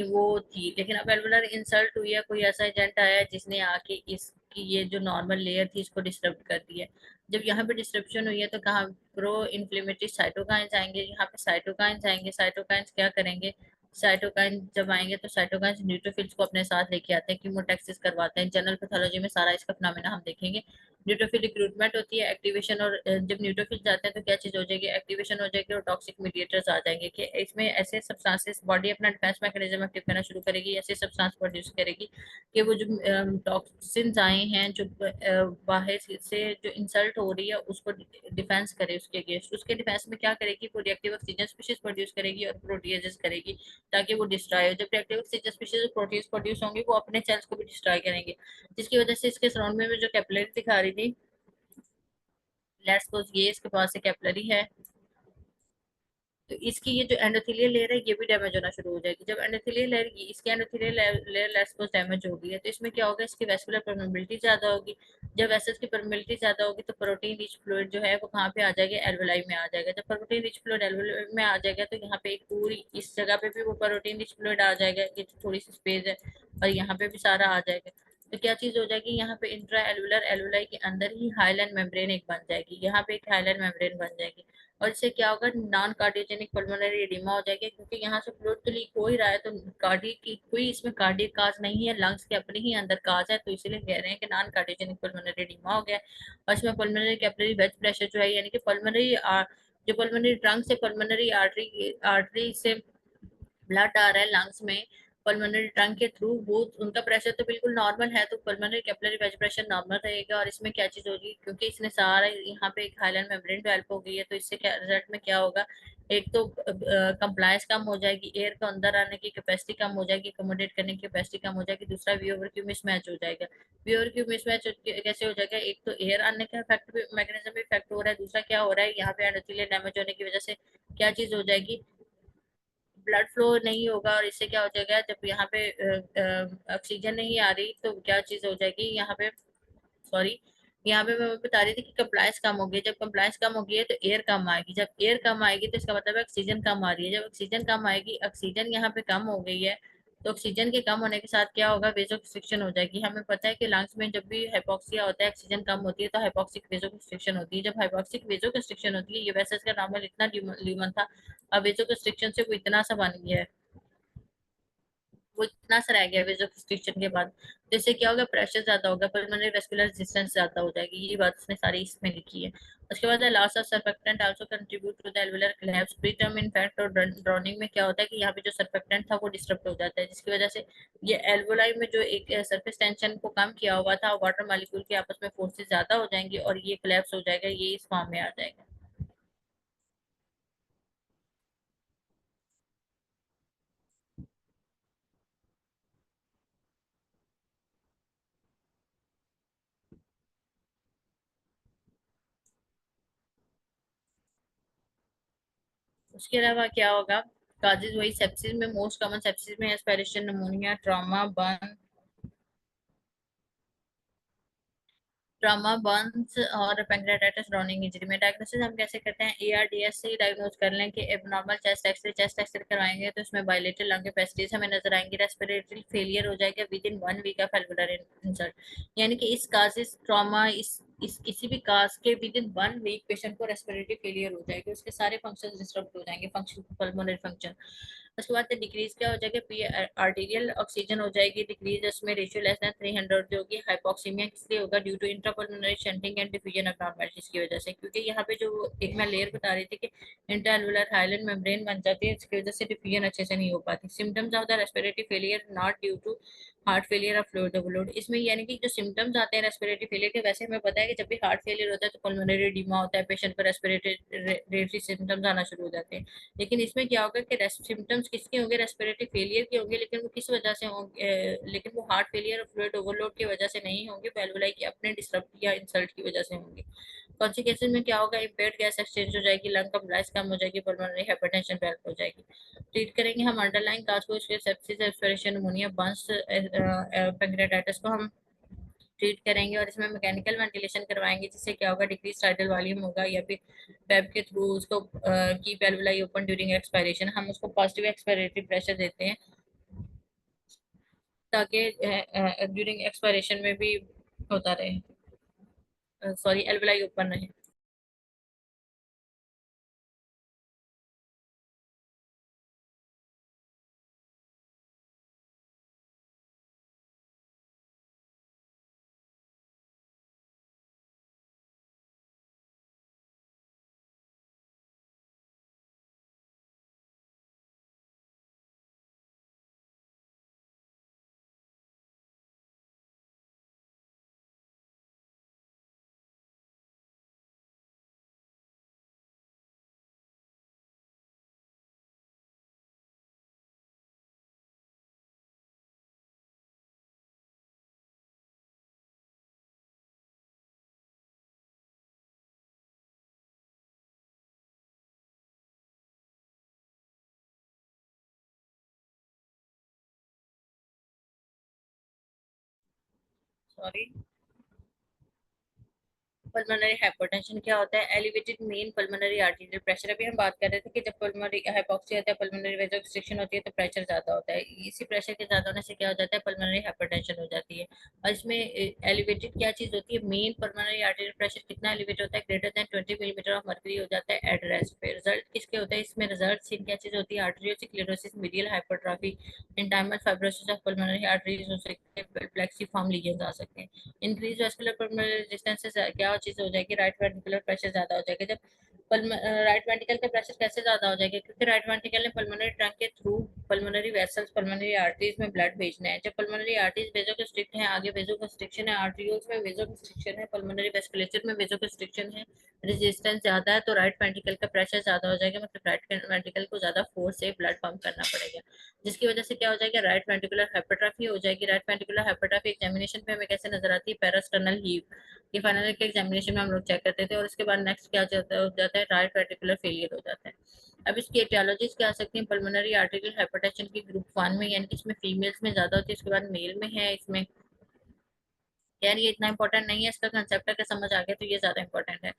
वो थी। लेकिन अब एल्वुलर इंसल्ट हुई है, कोई ऐसा एजेंट आया है जिसने आके इसकी ये जो नॉर्मल लेयर थी इसको डिस्टर्ब कर दिया। जब यहाँ पे डिस्ट्रप्शन हुई है तो कहाँ प्रो इन्फ्लेमेटरी साइटोकाइंस आएंगे, यहाँ पे साइटोकाइंस आएंगे। साइटोकाइंस क्या करेंगे, साइटोकाइन जब आएंगे तो साइटोकाइंस न्यूट्रोफिल्स को अपने साथ लेके आते हैं, कीमोटैक्सिस करवाते हैं। जनरल पैथोलॉजी में सारा इसका फिनोमेना हम देखेंगे। न्यूट्रोफिल रिक्रूटमेंट होती है, एक्टिवेशन, और जब न्यूट्रोफिल जाते हैं तो क्या चीज हो जाएगी, एक्टिवेशन हो जाएगी और टॉक्सिक मीडिएटर्स आ जाएंगे कि इसमें ऐसे सब्सटेंसेस, बॉडी अपना डिफेंस मैकेनिज्म एक्टिव करना शुरू करेगी, ऐसे सब्सटेंस प्रोड्यूस करेगी कि वो जो टॉक्सिन्स आए हैं, जो बाहर से जो इंसल्ट हो रही है उसको डिफेंस करे उसके अगेंस्ट। उसके डिफेंस में क्या करेगी, वो रिएक्टिव ऑक्सीजन स्पीशीज प्रोड्यूस करेगी और प्रोटीएजेस करेगी ताकि वो डिस्ट्रॉय हो। जब रिएक्टिव ऑक्सीजन स्पीशीज और प्रोटीज प्रोड्यूस होंगे वो अपने सेल्स को भी डिस्ट्रॉय करेंगे, जिसकी वजह से इसके सराउंड में जो कैपिलरी दिखा रही थी, लेट्स सपोज ये इसके पास एक कैपिलरी है, तो इसकी ये जो एंडोथेलियल लेयर है ये भी डैमेज होना शुरू हो जाएगी। जब एंडोथेलियल लेयर, इसकी endothelial layer let's suppose damage हो गई है, तो इसमें क्या होगा, इसकी वेस्कुलर परमेबिलिटी ज्यादा होगी। जब वेसल्स की परमेबिलिटी ज्यादा होगी तो प्रोटीन रिच फ्लूइड जो है वो कहाँ पे आ जाएगा, एल्वुलाई में आ जाएगा। जब प्रोटीन रिच फ्लूइड एल्वुलाई में आ जाएगा तो यहाँ पे एक पूरी इस जगह पे भी वो प्रोटीन रिच फ्लूइड आ जाएगा, ये थोड़ी सी स्पेस है, और यहाँ पे भी सारा आ जाएगा। तो क्या चीज हो जाएगी, यहाँ पे इंट्रा एल्वुलर एल्वुलाई के अंदर ही हाइलाइन मेम्ब्रेन एक बन जाएगी, यहाँ पे एक हाइलाइन मेम्ब्रेन बन जाएगी। और इससे क्या होगा, नॉन कार्डियोजेनिक पल्मोनरी एडिमा हो जाएगी, क्योंकि यहाँ से फ्लूइड तो लीक हो ही रहा है, तो कार्डियक की कोई इसमें कार्डियक काज नहीं है, लंग्स के अपने ही अंदर काज है, तो इसीलिए कह रहे हैं कि नॉन कार्डियोजेनिक पल्मोनरी एडिमा हो गया। और इसमें पल्मोनरी कैपिलरी बेड प्रेशर जो है, यानी कि पल्मोनरी जो पल्मोनरी ट्रंक से पल्मोनरी आर्टरी आर्टरी से ब्लड आ रहा है लंग्स में पल्मोनरी ट्रंक के थ्रू, वो उनका प्रेशर तो बिल्कुल नॉर्मल है, तो pulmonary capillary wedge pressure normal रहेगा। और इसमें क्या चीज होगी, क्योंकि इसने सारा यहाँ पे एक हाइलाइन मेम्ब्रेन डेवलप हो गई है, तो इससे क्या रिजल्ट में क्या होगा, एक तो कंप्लायंस कम हो जाएगी, एयर को अंदर आने की कैपेसिटी कम हो जाएगी, अकोमोडेट करने की कैपेसिटी कम हो जाएगी। दूसरा वी ओवर क्यू मिसमैच हो जाएगा। वी ओवर क्यू मिसमैच कैसे हो जाएगा, एक तो एयर आने का इफेक्ट भी, मैकेनिज्म भी इफेक्ट हो रहा है, दूसरा क्या हो रहा है, यहाँ पे एंडोथेलियल डैमेज होने की वजह से क्या चीज हो जाएगी, ब्लड फ्लो नहीं होगा। और इससे क्या हो जाएगा, जब यहाँ पे ऑक्सीजन नहीं आ रही तो क्या चीज हो जाएगी, यहाँ पे सॉरी, यहाँ पे मैं बता रही थी कि कंप्लायंस कम होगी। जब कंप्लायंस कम होगी है तो एयर कम आएगी, जब एयर कम आएगी तो इसका मतलब है ऑक्सीजन कम आ रही है। जब ऑक्सीजन कम आएगी, ऑक्सीजन यहाँ पे कम हो गई है, तो ऑक्सीजन के कम होने के साथ क्या होगा, वेजोकंस्ट्रिक्शन हो जाएगी। हमें पता है कि लंग्स में जब भी हाइपोक्सिया होता है, ऑक्सीजन कम होती है, तो हाइपोक्सिक वेजोकंस्ट्रिक्शन होती है। जब हाइपोक्सिक वेजोकंस्ट्रिक्शन होती है, ये वैसे इसका नॉर्मल इतना ल्यूमन था, अब वेजोकंस्ट्रिक्शन से वो इतना सा बन गया है, वो इतना सा रह गया वेजो रिस्ट्रिक्शन के बाद। तो इससे क्या होगा, प्रेशर ज्यादा होगा, पल्मोनरी वेस्कुलर रेजिस्टेंस ज्यादा हो जाएगी। ये बात उसने सारी इसमें लिखी है। उसके बाद loss of surfactant also contribute to the alveolar collapse. Preterm infant और ड्राउनिंग में क्या होता है कि यहाँ पे जो सर्फेक्टेंट था वो डिस्टर्ब हो जाता है, जिसकी वजह से ये एल्वुलाई में जो एक सरफेस टेंशन को कम किया हुआ था, वाटर मॉलिक्यूल के आपस में फोर्सेस ज्यादा हो जाएंगी और ये कोलैप्स हो जाएगा, ये इस फॉर्म में आ जाएगा। उसके अलावा क्या होगा, काजेज वही सेप्सिस में, मोस्ट कॉमन सेप्सिस में aspiration, pneumonia, trauma, burn, Burns और पैंक्रेटाइटिस, ड्राउनिंग इंजरी। में डायग्नोसिस हम कैसे करते हैं, एआरडीएस से ही डायग्नोज कर लें कि एबनॉर्मल चेस्ट एक्सरे करवाएंगे तो इसमें बायलेटरल लंग कैपेसिटीज हमें नजर आएंगी, रेस्पिरेटरी फेलियर हो जाएगा within 1 week of alveolar insult, यानी कि इस काजेस ट्रॉमा, इस किसी भी काज के विद इन 1 वीक पेशेंट को रेस्पिरेटरी फेलियर हो जाएगी, उसके सारे फंक्शन डिस्टर्ब हो जाएंगे, फंक्शन पल्मोनरी फंक्शन। उसके बाद डिक्रीज क्या हो जाएगा, पी आर्टीरियल ऑक्सीजन हो जाएगी डिक्रीज, उसमें रेशियो लेस देन 300 जो होगी। हाइपोक्सीमिया किसलिए होगा, due to intrapulmonary shunting and diffusion abnormalities की वजह से, क्योंकि यहाँ पे जो एक मैं लेयर बता रही थी कि इंटरएल्वुलर हाइलन मेम्ब्रेन बन जाती है, इसकी वजह से डिफ्यूजन अच्छे से नहीं हो पाती। Symptoms of the respiratory failure not due to heart failure और फ्लूइड ओवरलोड। इसमें यानी कि जो सिम्टम्स आते हैं रेस्पिरेटरी फेलियर के, वैसे हमें पता है कि जब भी हार्ट फेलियर होता है तो पल्मोनरी एडिमा होता है, पेशेंट को रेस्पिरेटरी सिम्टम्स आना शुरू हो जाते हैं। लेकिन इसमें क्या होगा कि सिम्टम्स किसके होंगे, रेस्पिरेटरी फेलियर के होंगे, लेकिन वो किस वजह से होंगे, लेकिन वो हार्ट फेलियर और फ्लूइड ओवरलोड की वजह से नहीं होंगे, वेलुलाई की अपने डिस्टर्ब या इंसल्ट की वजह से होंगे। कॉन्सिक्वेंसेज में क्या होगा, इम्पेयर्ड गैस एक्सचेंज हो जाएगी, लंग कम्प्लाइंस कम हो जाएगी, पल्मोनरी हाइपरटेंशन डेवलप हो जाएगी। ट्रीट करेंगे हम अंडरलाइंग काज को, इसके sepsis, aspiration, pneumonia, Burns, pancreatitis को हम ट्रीट करेंगे, और इसमें मैकेनिकल वेंटिलेशन करवाएंगे, जिससे क्या होगा, डिक्रीज टाइडल वॉल्यूम होगा, या फिर वेब के थ्रू उसको keep alveoli open during expiration. हम उसको पॉजिटिव एक्सपायरेटरी प्रेशर देते हैं ताकि ड्यूरिंग एक्सपायरेशन में भी होता रहे, सॉरी एल्वुलाई ओपन रहे। सॉरी, पल्मोनरी हाइपरटेंशन क्या होता है, elevated main pulmonary arterial pressure. अभी हम बात कर रहे थे कि जब पल्मोनरी हाइपोक्सिया होता है, पल्मोनरी वेसोकंस्ट्रिक्शन होती है, तो प्रेशर ज्यादा होता है। इसी प्रेशर के ज्यादा होने से क्या हो जाता है, पल्मोनरी हाइपरटेंशन हो जाती है। और इसमें एलिवेटेड क्या चीज होती है, मेन पल्मोनरी आर्टेरियल प्रेशर कितना एलिवेट होता है, greater then 20 millimetre of mercury हो जाता है एट रेस्ट पे। रिजल्ट किसके होता है, इसमें रिजल्ट इन क्या चीज होती है, arteriosclerosis, medial hypertrophy, intimal fibrosis of pulmonary arteries हो सकते हैं, प्लेक्सीफॉर्म लीजन्स आ सकते हैं। इंक्रीज वेस्कुलर पल्मोनरी रेजिस्टेंस से क्या चीज हो जाएगी, राइट वेंट्रिकुलर प्रेशर ज्यादा हो जाएगा। जब राइट वेंट्रिकल का प्रेशर कैसे ज्यादा हो जाएगा, क्योंकि राइट वेंट्रिकल ने पल्मोनरी ट्रंक के through pulmonary vessels, pulmonary arteries में ब्लड भेजना है। जब पल्मोनरी आर्टरीज वेसोकंस्ट्रिक्ट है, आगे वेसोकंस्ट्रिक्शन है, आर्टरियोल्स में वेसोकंस्ट्रिक्शन है, पल्मोनरी वेस्कुलेचर में वेसोकंस्ट्रिक्शन है, रेजिस्टेंस ज्यादा है, तो राइट वेंट्रिकल का प्रेशर ज्यादा हो जाएगा, मतलब राइट वेंट्रिकल को ज्यादा फोर्स से ब्लड पंप करना पड़ेगा, जिसकी वजह से क्या हो जाएगा, राइट वेंट्रिकुलर हाइपरट्रॉफी हो जाएगी। राइट वेंट्रिकुलर हाइपरट्रॉफी एग्जामिनेशन पे हमें कैसे नजर आती है, पैरास्टर्नल हीव, ये फाइनल के एग्जामिनेशन में हम लोग चेक करते थे। और उसके बाद नेक्स्ट क्या हो जाता है, राइट वेंट्रिकुलर फेलियर हो जाता है। अब इसकी एटियोलॉजीज क्या आ सकती हैं, पल्मोनरी आर्टेरियल हाइपरटेंशन की ग्रुप 1 में, यानी कि इसमें फीमेल्स में ज्यादा होती है, उसके बाद मेल में है। इसमें यार ये इतना इंपॉर्टेंट नहीं है, इसका कंसेप्ट अगर समझ आ गया तो ये ज्यादा इंपॉर्टेंट है।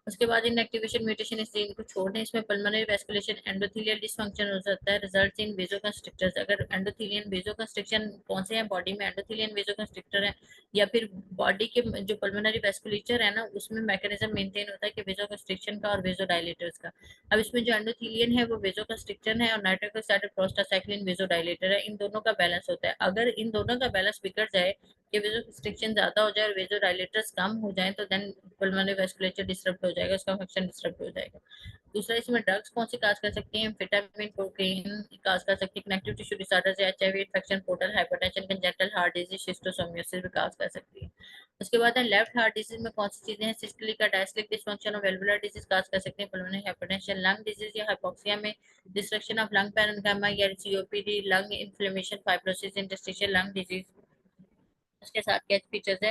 उसके बाद इनएक्टिवेशन म्यूटेशन इस जीन को छोड़ दें, इसमें पल्मोनरी वेस्कुलेशन एंडोथेलियल डिसफंक्शन हो सकता है, रिजल्ट्स इन वेसोकंस्ट्रिक्टर्स। अगर एंडोथेलियन वेसोकंस्ट्रिक्शन कौन से हैं बॉडी में, एंडोथेलियन वेसोकंस्ट्रिक्टर है, या फिर बॉडी के जो पल्मोनरी वेस्कुलेचर है ना, उसमें मैकेनिज्म मेंटेन होता है कि वेसोकंस्ट्रिक्शन का और वेसोडाइलेटर्स का। अब इसमें जो एंडोथेलियन है वो वेसोकंस्ट्रिक्शन है, और नाइट्रिक एसिड प्रोस्टासाइक्लिन वेसोडाइलेटर है, इन दोनों का बैलेंस होता है। अगर इन दोनों का बैलेंस बिगड़ जाए कि वेजो रिस्ट्रिक्शन ज्यादा हो जाए और वेजो डायलेटर्स कम हो जाए, तो देन पल्मोनरी वेस्कुलेचर डिस्टर्ब हो जाएगा, उसका फंक्शन डिस्टर्ब हो जाएगा। दूसरा, इसमें ड्रग्स कौन सी काज कर सकती हैं, विटामिन कोकेन काज कर सकती है, connective tissue disorders, HIV infection, portal hypertension, congenital heart disease, schistosomiasis भी काज कर सकती है। उसके बाद है लेफ्ट हार्ट डिजीज में कौन सी चीजें हैं, सिस्टोलिक का डायस्टोलिक डिसफंक्शन और वेलवुलर डिजीज काज कर सकते हैं, पल्मोनरी हाइपरटेंशन, लंग डिजीज या हाइपोक्सिया में डिस्ट्रक्शन ऑफ लंग पैरेन्काइमा या COPD, lung inflammation, fibrosis, interstitial lung disease. उसके साथ क्या फीचर्स है,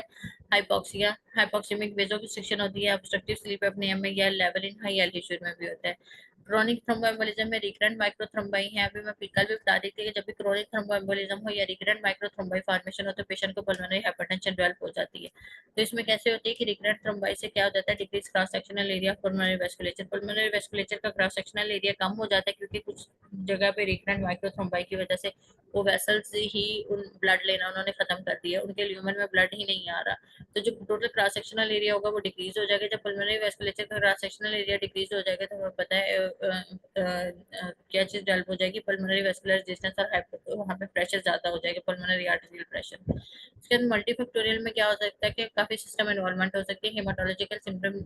हाइपोक्सिया, हाइपोक्सीमिक वेसोकंस्ट्रिक्शन होती है, ऑब्स्ट्रक्टिव स्लीप एपनिया में या लेवल इन हाई एल्टीट्यूड में भी होता है। क्रोनिक थ्रोम्बोएम्बोलिज्म में रिकरेंट माइक्रोथ्रोम्बाई है, अभी मैं कल भी बता दी थी कि जब भी क्रोनिक थ्रोम्बोएम्बोलिज्म हो या रिकरेंट माइक्रोथ्रोम्बाई फॉर्मेशन हो तो पेशेंट को पल्मोनरी हाइपरटेंशन डेवलप हो जाती है। तो इसमें कैसे होती है कि रिकरेंट थ्रोम्बाई से क्या हो जाता है, decrease cross sectional area of pulmonary vasculature, pulmonary vasculature का क्रॉस सेक्शनल एरिया कम हो जाता है, क्योंकि कुछ जगह पे रिकरेंट माइक्रोथ्रोम्बाई की वजह से वो वेसल्स ही उन ब्लड लेना उन्होंने खत्म कर दिया, उनके ल्यूमन में ब्लड ही नहीं आ रहा। तो जो टोटल क्रॉस सेक्शनल एरिया होगा वो डिक्रीज हो जाएगा। जब पल्मोनरी वेस्कुलेचर का क्रॉस सेक्शनल एरिया डिक्रीज हो जाएगा तो हमें पता है क्या चीज डेवलप हो जाएगी, पल्मोनरी वेस्कुलर रेजिस्टेंस और वहाँ पे प्रेशर ज्यादा हो जाएगा, पल्मोनरी आर्टेरियल प्रेशर। इसके अंदर मल्टीफैक्टोरियल में क्या हो सकता है कि काफी सिस्टम इन्वॉल्वमेंट हो सकती है, haematological symptom,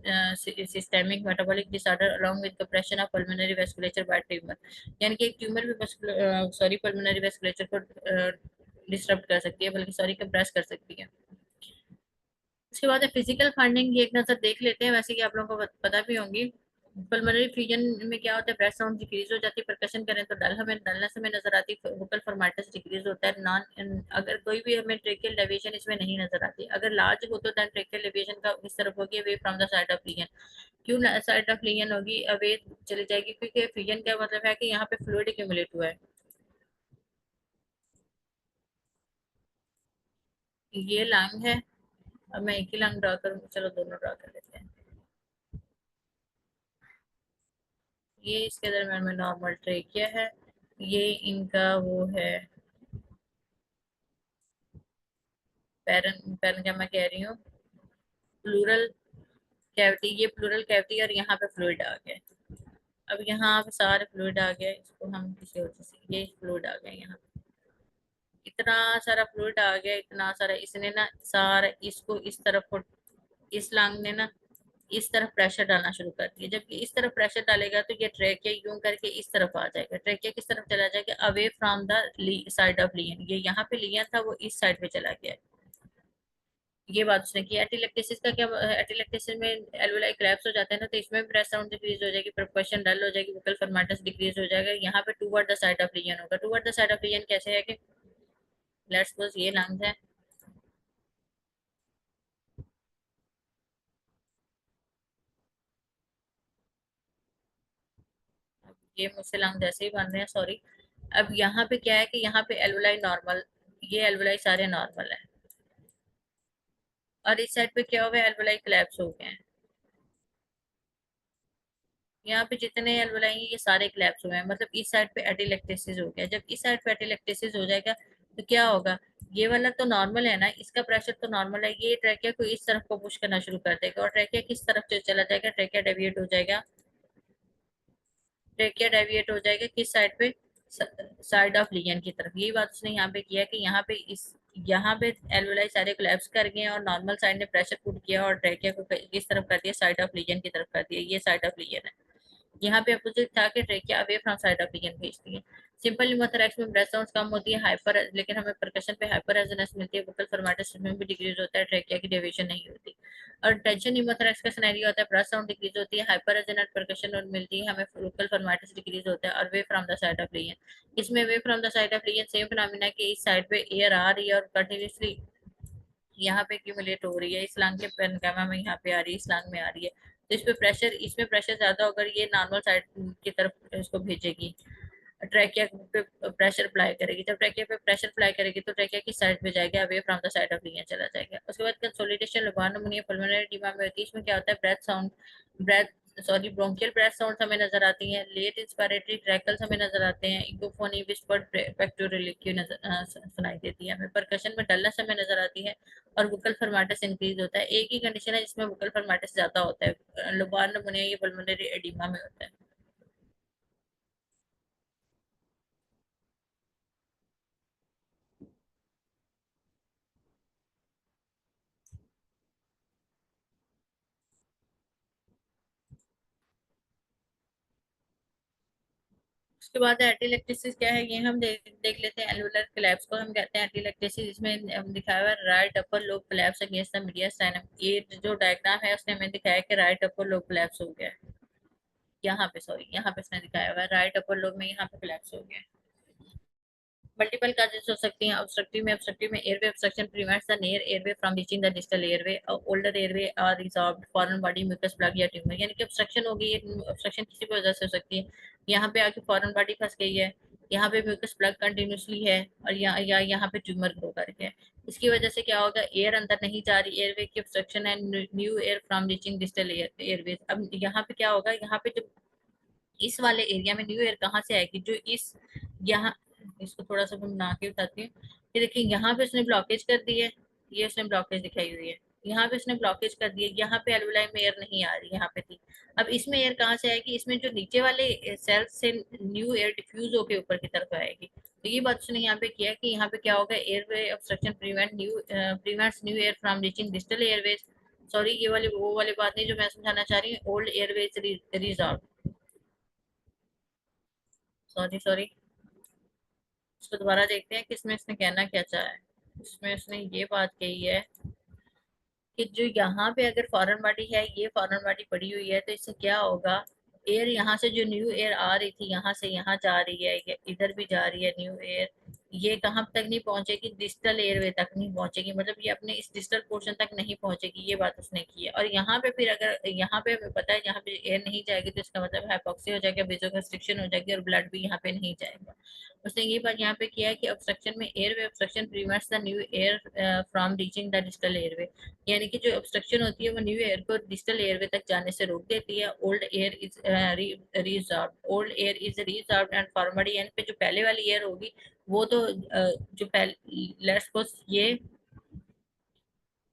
systemic metabolic disorder along with compression of pulmonary vasculature by tumour, यानी कि एक ट्यूमर भी सॉरी पल्मोनरी वेस्कुलेचर को डिस्टर्ब कर सकती है, बल्कि सॉरी कंप्रेस कर सकती है। उसके बाद फिजिकल फाइंडिंग, ये एक नजर देख लेते हैं, वैसे कि आप लोगों को पता भी होंगी। पल्मोनरी फ्यूजन में क्या होता है, ब्रेथ साउंड डिक्रीज हो जाती है, परकशन करें तो डलनेस हमें नजर आती है, वोकल फॉर्मेटस डिक्रीज होता है। नॉन अगर कोई भी हमें ट्रेकियल डेविएशन इसमें नहीं नजर आती, अगर लार्ज हो तो देन ट्रेकियल डेविएशन का इस तरफ होगी away from the side of legion. क्यों साइड ऑफ लीजन होगी, अवे चली जाएगी, क्योंकि फ्यूजन का मतलब है कि यहाँ पे फ्लूइड एक्यूमुलेट हुआ है। ये लंग है, अब मैं एक ही लंग ड्रा करूँ, चलो दोनों ड्रा कर लेते हैं। ये इसके दरम्यान में नॉर्मल ट्रेकिया है, ये इनका वो है पैरन पैरन क्या मैं कह रही हूँ, प्लूरल कैविटी, ये प्लूरल कैविटी और यहाँ पे फ्लूइड आ गया। अब यहाँ पे सारे फ्लूइड आ गया, इसको हम किसी और से, ये फ्लूइड आ गया, यहाँ इतना सारा फ्लूइड आ गया, इतना सारा, इसने ना सारा इसको इस तरफ को, इस लांग ने ना इस तरफ प्रेशर डालना शुरू कर दिया। जब इस तरफ प्रेशर डालेगा तो ये ट्रेकिया यूं करके इस तरफ आ जाएगा, ट्रेकिया किस तरफ चला जाएगा, away from the side of लियन, ये यहाँ पे लियन था वो इस साइड पे चला गया। ये बात उसने की। एटिलेक्टेसिस का क्या, एटिलेक्टेसिस में एल्वेलाई कोलैप्स हो जाते हैं ना, तो इसमें ब्रेथ साउंड डिक्रीज हो जाएगी, परकशन डल हो जाएगी, वोकल फॉर्मेटस डिक्रीज हो जाएगा। यहाँ पे toward the side of lesion होगा। Toward the side of lesion कैसे है कि लेट्स सपोज ये लंग्स है, ये मुझसे लंग जैसे ही बन रहे हैं, सॉरी। अब यहाँ पे क्या है कि यहाँ पे एल्वोलाई नॉर्मल, ये एल्वोलाई सारे नॉर्मल है, और इस साइड पे क्या हुआ है, एल्वोलाई कोलैप्स हो गए हैं। यहाँ पे जितने एल्वोलाई हैं ये सारे कोलैप्स हुए हैं, मतलब इस साइड पे एटिलेक्टेसिस हो गया। जब इस साइड पे एटिलेक्टेसिस हो जाएगा तो क्या होगा, ये वाला तो नॉर्मल है ना, इसका प्रेशर तो नॉर्मल है, ये ट्रैकिया को इस तरफ को पुश करना शुरू कर देगा, और ट्रैकिया किस तरफ से चला जाएगा, ट्रैकिया डेविएट हो जाएगा, ट्रैकिया डेविएट हो जाएगा किस साइड पे, साइड ऑफ लियन की तरफ। यही बात उसने यहाँ पे किया कि यहाँ पे इस, यहाँ पे एल्वोलाई सारे कोलैप्स कर गए और नॉर्मल साइड ने प्रेशर पुट किया और ट्रैकिया को किस तरफ कर दिया, साइड ऑफ लियन की तरफ कर दिया, ये साइड ऑफ लियन है। यहाँ पे अपोजिट था कि trachea away from side of region भेजती है। सिंपल न्यूमोथोरैक्स में ब्रेथ साउंड्स कम होती है, हाइपर, लेकिन हमें परकशन पे हाइपर रेजोनेंस मिलती है, वोकल फॉर्मेटिस में भी डिक्रीज होता है, ट्रेकिया की डेविएशन नहीं होती। और टेंशन न्यूमोथोरैक्स का सिनेरियो होता है, ब्रेथ साउंड डिक्रीज होती है, हाइपर रेजोनेंट परकशन और मिलती है हमें, वोकल फॉर्मेटिस डिक्रीज होता है, और way from the side of lesion. इसमें way from the side of lesion same phenomena कि इस साइड पे एयर आ रही है और कंटिन्यूसली यहाँ पे एक्यूमुलेट हो रही है, इस लांग के पेनकामा में यहाँ पे आ रही है, इस लांग में आ रही है, तो इस पे प्रेशर, इसमें प्रेशर ज्यादा होकर ये नॉर्मल साइड की तरफ इसको भेजेगी, ट्रैकिया पे प्रेशर अप्लाई करेगी। जब ट्रैकिया पे प्रेशर अप्लाई करेगी तो ट्रैकिया की साइड पे जाएगा, away from the side of lesion चला जाएगा। उसके बाद consolidation lobar pneumonia pulmonary oedema में होती है। इसमें क्या होता है, breath sound, breath sorry bronchial breath sound हमें नजर आती हैं, लेट इंस्पायरेटरी ट्रैकल्स हमें नजर आते हैं, इकोफोनी विस्पर्ड पेक्टोरल की नजर सुनाई देती है हमें, परकशन में डलनेस हमें नजर आती है, और वोकल फॉर्मेटिस इंक्रीज होता है। एक ही कंडीशन है जिसमें वोकल फॉर्मेटिस ज्यादा होता है, लुबान नमूनिया ये पल्मोनरी एडिमा में होता है। उसके बाद एटिलेक्टेसिस क्या है, ये हम देख लेते हैं। एलुलर कोलैप्स को हम कहते हैं एटिलेक्टेसिस। इसमें दिखाया हुआ है right upper lobe collapse against the mediastinum, ये जो डायग्राम है उसने हमें दिखाया कि राइट अपर लोब कोलैप्स हो गया है, यहाँ पे सॉरी, यहाँ पे इसने दिखाया हुआ है राइट अपर लोब में यहाँ पे कोलैप्स हो गया है। मल्टीपल काजेस हो सकती हैं ऑब्स्ट्रक्टिव में airway obstruction prevents the near airway from reaching the distal airway, older airway are resolved, foreign body mucus plug या ट्यूमर, यानी कि ऑब्स्ट्रक्शन हो गई है, ऑब्स्ट्रक्शन किसी भी वजह से हो सकती है, यहाँ पे आके फॉरेन बॉडी फंस गई है, यहाँ पे म्यूकस प्लग कंटिन्यूसली है, और यहाँ पे ट्यूमर ग्रो कर गया है। इसकी वजह से क्या होगा, एयर अंदर नहीं जा रही, एयरवे की ऑब्स्ट्रक्शन है, new air from reaching distal Airways. अब यहाँ पे क्या होगा, यहाँ पे जो इस वाले एरिया में न्यू एयर कहाँ से आएगी, जो इस यहाँ इसको थोड़ा सा मैं बना के बताती हूँ कि देखिए यहाँ पे उसने ब्लॉकेज कर दी है, ये उसने ब्लॉकेज दिखाई हुई है, यहाँ पे उसने ब्लॉकेज कर दिया, यहाँ पे एल्वुलाई में एयर नहीं आ रही, यहाँ पे थी। अब इसमें एयर कहाँ से आएगी, इसमें जो नीचे वाले सेल्स से न्यू एयर डिफ्यूज होकर ऊपर की तरफ आएगी। तो ये बात उसने यहाँ पे किया कि यहाँ पे क्या होगा, airway obstruction prevents new air from reaching distal Airways. Sorry, ये वाली वो वाली बात नहीं जो मैं समझाना चाह रही हूँ, old Airways resolve, sorry sorry. इसको दोबारा देखते हैं कि इसमें इसने कहना क्या चाहा है। इसमें उसने ये बात कही है कि जो यहाँ पे अगर फॉरेन बॉडी है, ये फॉरेन बॉडी पड़ी हुई है, तो इससे क्या होगा, एयर यहाँ से जो न्यू एयर आ रही थी यहाँ से यहाँ जा रही है, इधर भी जा रही है न्यू एयर, ये कहाँ तक नहीं पहुंचेगी, डिस्टल एयरवे तक नहीं पहुंचेगी, मतलब ये अपने इस डिस्टल पोर्शन तक नहीं पहुंचेगी, ये बात उसने की है। और यहाँ पे फिर अगर यहाँ पे हमें पता है यहाँ पे एयर नहीं जाएगी तो इसका मतलब हाइपोक्सी हो जाएगा, वेसोकंस्ट्रिक्शन हो जाएगी और ब्लड भी यहाँ पे नहीं जाएगा। उसने ये बात यहाँ पे किया है कि ऑब्स्ट्रक्शन में airway obstruction prevents the new air from reaching the distal airway, यानी कि जो ऑब्स्ट्रक्शन होती है वो न्यू एयर को डिस्टल एयरवे तक जाने से रोक देती है। Old air is resorb, old air is resorb and formed, यानी पे जो पहले वाली एयर होगी वो तो जो पहले, लेट्स सपोज ये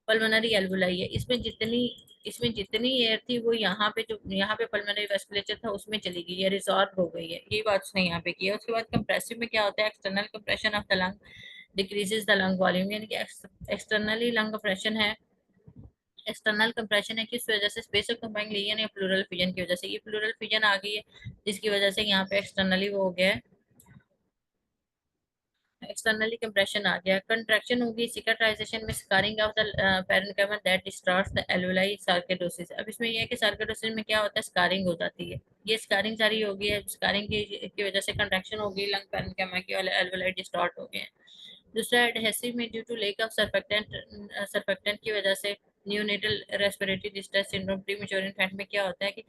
पल्मोनरी एल्वुलाई है, इसमें जितनी एयर थी वो यहाँ पे जो यहाँ पे पल्मोनरी वेस्कुलेचर था उसमें चली गई है, रिजॉर्व हो गई है, ये बात उसने यहाँ पे की है। उसके बाद कंप्रेसिव में क्या होता है, external compression of the lung decreases the lung volume, यानी कि एक्सटर्नली लंग कंप्रेशन है, एक्सटर्नल कंप्रेशन है किस वजह से, स्पेस ऑफ कंबाइंग लीजन या प्लूरल फिजन की वजह से, ये प्लूरल फिजन आ गई है जिसकी वजह से यहाँ पे एक्सटर्नली वो हो गया है, एक्सटर्नली कंप्रेशन आ गया, कंट्रैक्शन होगी सिकाट्राइजेशन में, scarring of the parenchyma that distorts the alveoli sarcoidosis. अब इसमें यह है कि सार्कोइडोसिस में क्या होता है, स्कारिंग हो जाती है, ये स्कारिंग सारी होगी है, स्कारिंग की वजह से कंट्रैक्शन होगी लंग पैरेन्काइमा की और एल्वुलाई डिस्टॉर्ट हो गए हैं। दूसरा एडहेसिव में due to lack of surfactant की वजह से neonatal respiratory distress syndrome, premature infant में क्या होता है कि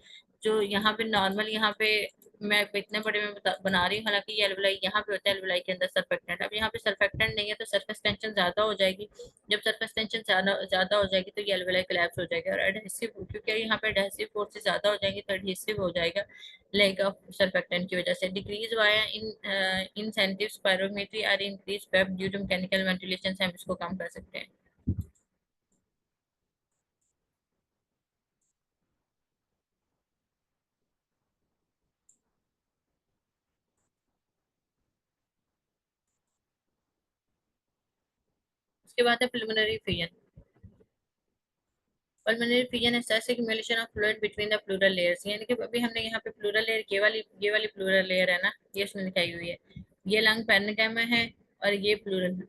जो यहाँ पे नॉर्मल यहाँ पे मैं इतने बड़े में बना रही हूँ, हालांकि ये एल्वुलाई यहाँ पे होता है, एल्वुलाई के अंदर सर्फेक्टेंट, अब यहाँ पे सर्फेक्टेंट नहीं है तो सरफेस टेंशन ज्यादा हो जाएगी, जब सरफेस टेंशन ज्यादा हो जाएगी तो ये एल्वुलाई कोलैप्स हो जाएगा, और एडहेसिव क्योंकि यहाँ पे एडहेसिव फोर्सेस ज्यादा हो जाएंगी तो एडहेसिव हो जाएगा लेग ऑफ सर्फेक्टेंट की वजह से। Decrease via in incentive spirometry or increase PEEP due to mechanical ventilation से हम इसको कम कर सकते हैं। उसके बाद है प्रिलिमिनरी फिजन। पल्मोनरी फिजन है such accumulation of fluid between the pleural layers, यानी कि अभी हमने यहाँ पे प्लूरल लेयर, ये वाली प्लूरल लेयर है ना, ये इसमें दिखाई हुई है, ये लंग पैरेन्काइमा है और ये प्लूरा है,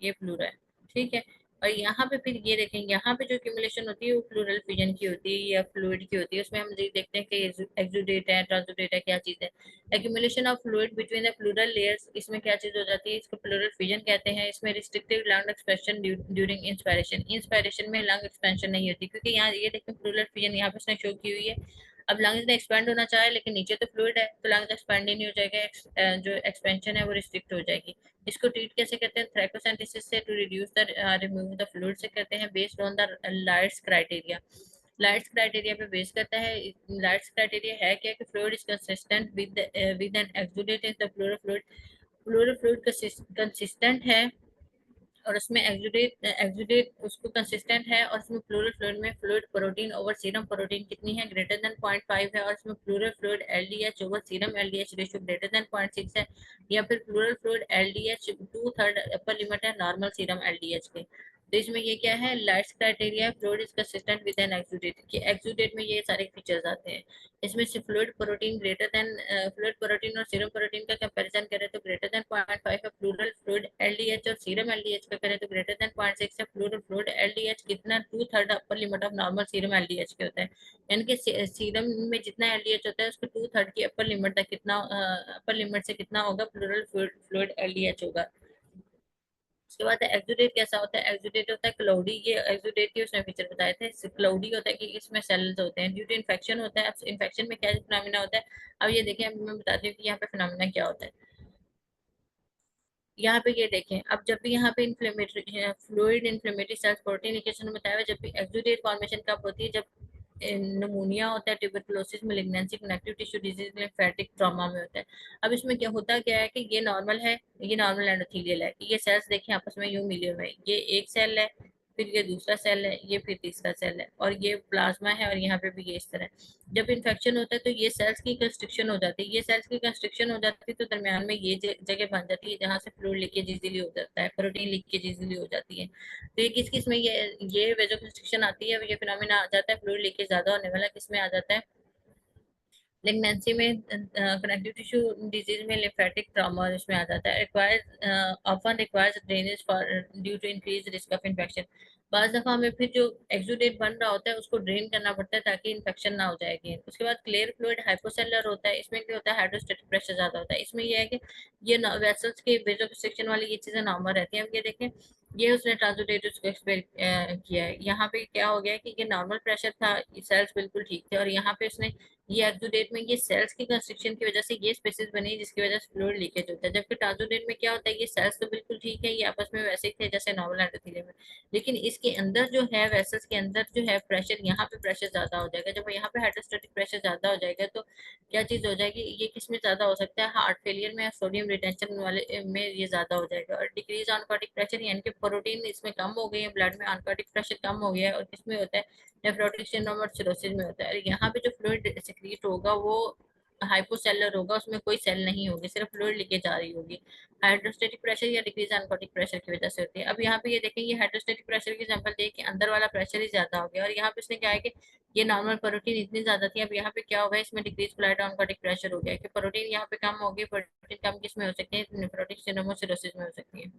ये प्लूरा है, ठीक है। और यहाँ पे फिर ये देखें, यहाँ पे जो एक्यूमुलेशन होती है वो प्लूरल फिजन की होती है या फ्लूइड की होती है, उसमें हम देखते हैं कि एक्सुडेट है, ट्रांसुडेट है, क्या चीज़ है। Accumulation of fluid between the pleural layers, इसमें क्या चीज़ हो जाती है, इसको प्लूरल फिजन कहते हैं। इसमें restrictive lung expansion during inspiration, inspiration में लंग एक्सपेंशन नहीं होती, क्योंकि यहाँ ये देखें प्लूरल फिजन यहाँ पे उसने शो की हुई है। अब लंग्स ने एक्सपेंड होना चाहे लेकिन नीचे तो फ्लूइड है तो लंग्स एक्सपेंड ही नहीं हो जाएगा, जो एक्सपेंशन है वो रिस्ट्रिक्ट हो जाएगी। इसको ट्रीट कैसे करते हैं, थ्रैकोसेंटिसिस से to reduce the remove the fluid से करते हैं, based on the Light's criteria. Light's criteria पे बेस करता है। लाइट्स क्राइटेरिया है क्या कि fluid is consistent with an exudate in the pleural fluid, pleural fluid consistent है और उसमें एक्सुडेट उसको कंसिस्टेंट है, और उसमें प्लूरल फ्लूइड में fluid protein over serum protein कितनी है, ग्रेटर देन 0.5 है, और इसमें pleural fluid LDH over serum LDH ratio greater than 0.6 है, या फिर pleural fluid LDH 2/3 upper limit है नॉर्मल सीरम एलडीएच के। तो इसमें ये क्या है, Light's criteria, fluid is consistent with an exudate, कि एक्सुडेट में ये सारे फीचर्स आते हैं। इसमें से fluid protein greater than, fluid protein और सीरम प्रोटीन का कंपैरिजन करें तो ग्रेटर देन 0.5 है प्लूरल फ्लूइड एलडीएच, और सीरम एलडीएच का करें तो ग्रेटर देन 0.6 है प्लूरल फ्लूइड एलडीएच, कितना 2/3 upper limit of normal serum LDH के होता है, यानी कि सीरम में जितना एलडीएच होता है उसको 2/3 की अपर लिमिट तक कितना, अपर लिमिट से कितना होगा, प्लूरल फ्लूइड एलडीएच होगा। उसके बाद एक्सुडेट कैसा होता है, एक्सुडेट होता है क्लाउडी, ये एक्सुडेट के उसने फीचर बताए थे, क्लाउडी होता है कि इसमें सेल्स होते हैं, ड्यू टू इन्फेक्शन होता है। अब इन्फेक्शन में क्या फिनोमिना होता है, अब ये देखें, अब मैं बताती हूँ कि यहाँ पे फिनोमिना क्या होता है। यहाँ पे ये देखें, अब जब भी यहाँ पे inflammatory fluid inflammatory cells protein बताया हुआ, जब भी एक्सुडेट फॉर्मेशन कब होती है, जब नमूनिया होता है, tuberculosis, malignancy, connective tissue disease, lymphatic trauma में होता है। अब इसमें क्या होता क्या है कि ये नॉर्मल है, ये नॉर्मल एंडोथेलियल है, कि ये सेल्स देखें आपस में यूं मिले हुए हैं, ये एक सेल है, फिर ये दूसरा सेल है, ये फिर तीसरा सेल है, और ये प्लाज्मा है, और यहाँ पे भी ये इस तरह। जब इन्फेक्शन होता है तो ये सेल्स की कंस्ट्रक्शन हो जाती है, ये सेल्स की कंस्ट्रक्शन हो जाती है तो दरमियान में ये जगह बन जाती है जहाँ से फ्लूइड लीकेज इजीली हो जाता है, प्रोटीन लीकेज इजीली हो जाती है। तो ये किस किस में ये वेजो कंस्ट्रक्शन आती है, ये फिनोमेना आ जाता है, फ्लूइड लीकेज ज्यादा होने वाला किस में आ जाता है, प्रेगनेंसी में, कनेक्टिव टिश्यू डिजीज में, लिम्फेटिक ट्रॉमा इसमें आ जाता है, requires often requires drainage for due to increase risk of infection. बाज दफा हमें फिर जो एक्सुडेट बन रहा होता है उसको ड्रेन करना पड़ता है ताकि इन्फेक्शन ना हो जाएगी। उसके बाद क्लियर फ्लूइड हाइपोसेलर होता है, इसमें क्या होता है, हाइड्रोस्टेटिक प्रेशर ज्यादा होता है। इसमें यह है कि ये वेसल्स के वेसोकंस्ट्रिक्शन वाली ये चीजें नॉर्मल रहती हैं। अब ये देखें, ये उसने ट्रांसोडेटिव को एक्सपेयर किया है, यहाँ पे क्या हो गया कि ये नॉर्मल प्रेशर था, सेल्स बिल्कुल ठीक थे, और यहाँ पे उसने ये एक्सुडेट में ये सेल्स की कंस्ट्रक्शन की वजह से ये स्पेसेस बनी जिसकी वजह से फ्लूइड लीकेज होता है। जबकि ट्रांसोडेट में क्या होता है, ये सेल्स तो बिल्कुल ठीक है, ये आपस में वैसे ही थे जैसे नॉर्मल एंडोथेलियम में, लेकिन इसके अंदर जो है वेसल्स के अंदर जो है प्रेशर, यहाँ पे प्रेशर ज्यादा हो जाएगा। जब यहाँ पे हाइड्रोस्टेटिक प्रेशर ज्यादा हो जाएगा तो क्या चीज हो जाएगी, ये किस में ज्यादा हो सकता है, हार्ट फेलियर में, सोडियम रिटेंशन वाले में ये ज्यादा हो जाएगा। और डिक्रीज ऑनकोटिक प्रेशर यानी कि प्रोटीन इसमें कम हो गई है ब्लड में, ऑनकोटिक प्रेशर कम हो गया है, और किसमें होता है, नेफ्रोटिक सिंड्रोम और सिरोसिस में होता है। यहाँ पे जो फ्लूइड सिक्रीट होगा वो हाइपोसेलर होगा, उसमें कोई सेल नहीं होगी, सिर्फ फ्लूइड लीकेज आ रही होगी, हाइड्रोस्टेटिक प्रेशर या डिक्रीज ऑनकोटिक प्रेशर की वजह से होती है। अब यहाँ पे ये देखें, ये हाइड्रोस्टेटिक प्रेशर की एग्जांपल दे कि अंदर वाला प्रेशर ही ज्यादा हो गया, और यहाँ पे इसने क्या है कि ये नॉर्मल प्रोटीन इतनी ज्यादा थी, अब यहाँ पे क्या होगा, इसमें डिक्रीज फ्लाइट ऑनकोटिक प्रेशर हो गया कि प्रोटीन यहाँ पे कम हो गई। प्रोटीन कम किस में हो सकती है, नेफ्रोटिक सिंड्रोम और सिरोसिस में हो सकती है।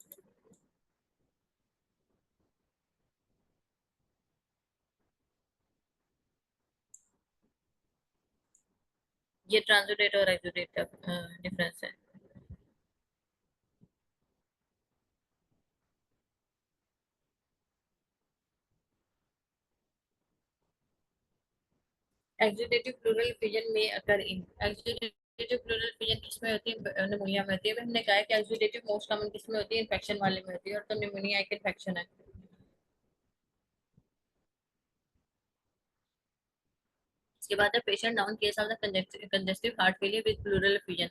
ये ट्रांसोडेट और एक्सोडेट का डिफरेंस है। एक्सुडेटिव प्लूरल फिजन में अकर इन एक्सुडेटिव प्लूरल फिजन किसमें होती है, निमोनिया में होती है। हमने कहा है कि एक्सुडेटिव मोस्ट कॉमन किसमें होती है, इन्फेक्शन वाले में होती है, और तो निमोनिया एक इन्फेक्शन है। इसके बाद है patient down case of the congestive heart failure with pleural effusion,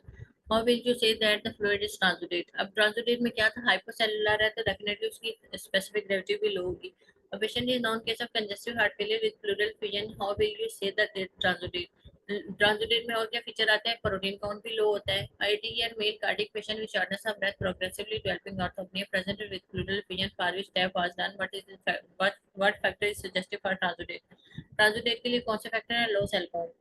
how will you say that the fluid is transudate. अब ट्रांसुडेट में क्या था, हाइपोसेलुलर है तो डेफिनेटली उसकी स्पेसिफिक ग्रेविटी भी लो होगी। A patient is known case of congestive heart failure with pleural effusion. How will you say that it transudate? Transudate में और क्या फीचर आते हैं, प्रोटीन काउंट भी लो होता है, ID and male cardiac patient with shortness of breath progressively developing orthopnoea presented with pleural effusion for which TAP was done. What factor is suggestive for transudate? Transudate के लिए कौन से factor है, लो cell count.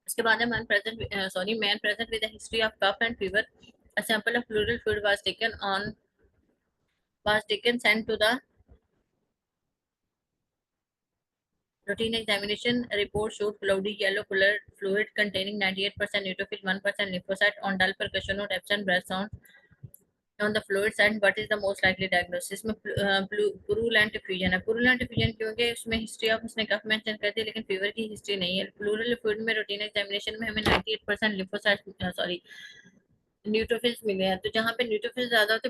उसके बाद है man present with history of cough and fever, a sample of pleural fluid was taken sent to the routine examination. Report showed cloudy yellow colored fluid containing 98% neutrophil, 1% lymphocyte. On dull percussion note, absent breath sound on the fluid side. What is the most likely diagnosis? में purulent effusion है। purulent effusion क्योंकि उसमें history of उसने कफ mention कर दी लेकिन fever की history नहीं है। प्लूरल फ्लूइड में रूटीन एग्जामिनेशन में हमें 98% लिम्फोसाइट सॉरी न्यूट्रोफिल्स मिले हैं, तो जहाँ पे न्यूट्रोफिल्स ज्यादा होते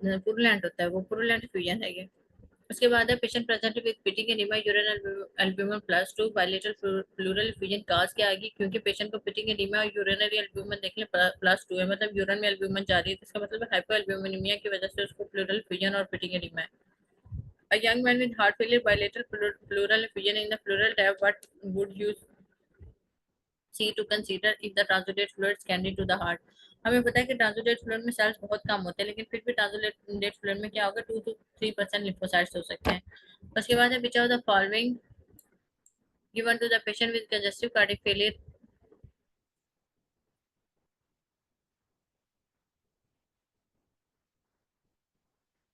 हैं पुरुलेंट होता है, वो पुरुलेंट फ्यूजन है ये। उसके बाद है patient present with pitting anaemia, urine albumin +2, bilateral pleural fusion cause क्या आएगी, क्योंकि पेशेंट को पिटिंग एनीमिया और यूरिनरी एल्ब्यूमिन देख लें +2 है, मतलब यूरिन में एल्ब्यूमिन जा रही है, तो इसका मतलब हाइपो एल्ब्यूमिनीमिया की वजह से उसको प्लूरल फ्यूजन और पिटिंग एनीमिया है। A young man with heart failure, bilateral pleural effusion in the pleural tab, what would you see to consider if the transudate fluids can to the heart. हमें पता है कि transudate fluid में sales बहुत कम होते हैं, लेकिन फिर भी ट्रांसुडेट फ्लूइड में क्या होगा, 2 to 3% लिम्फोसाइट्स हो सकते हैं। उसके बाद है which of the following given to the patient with congestive cardiac failure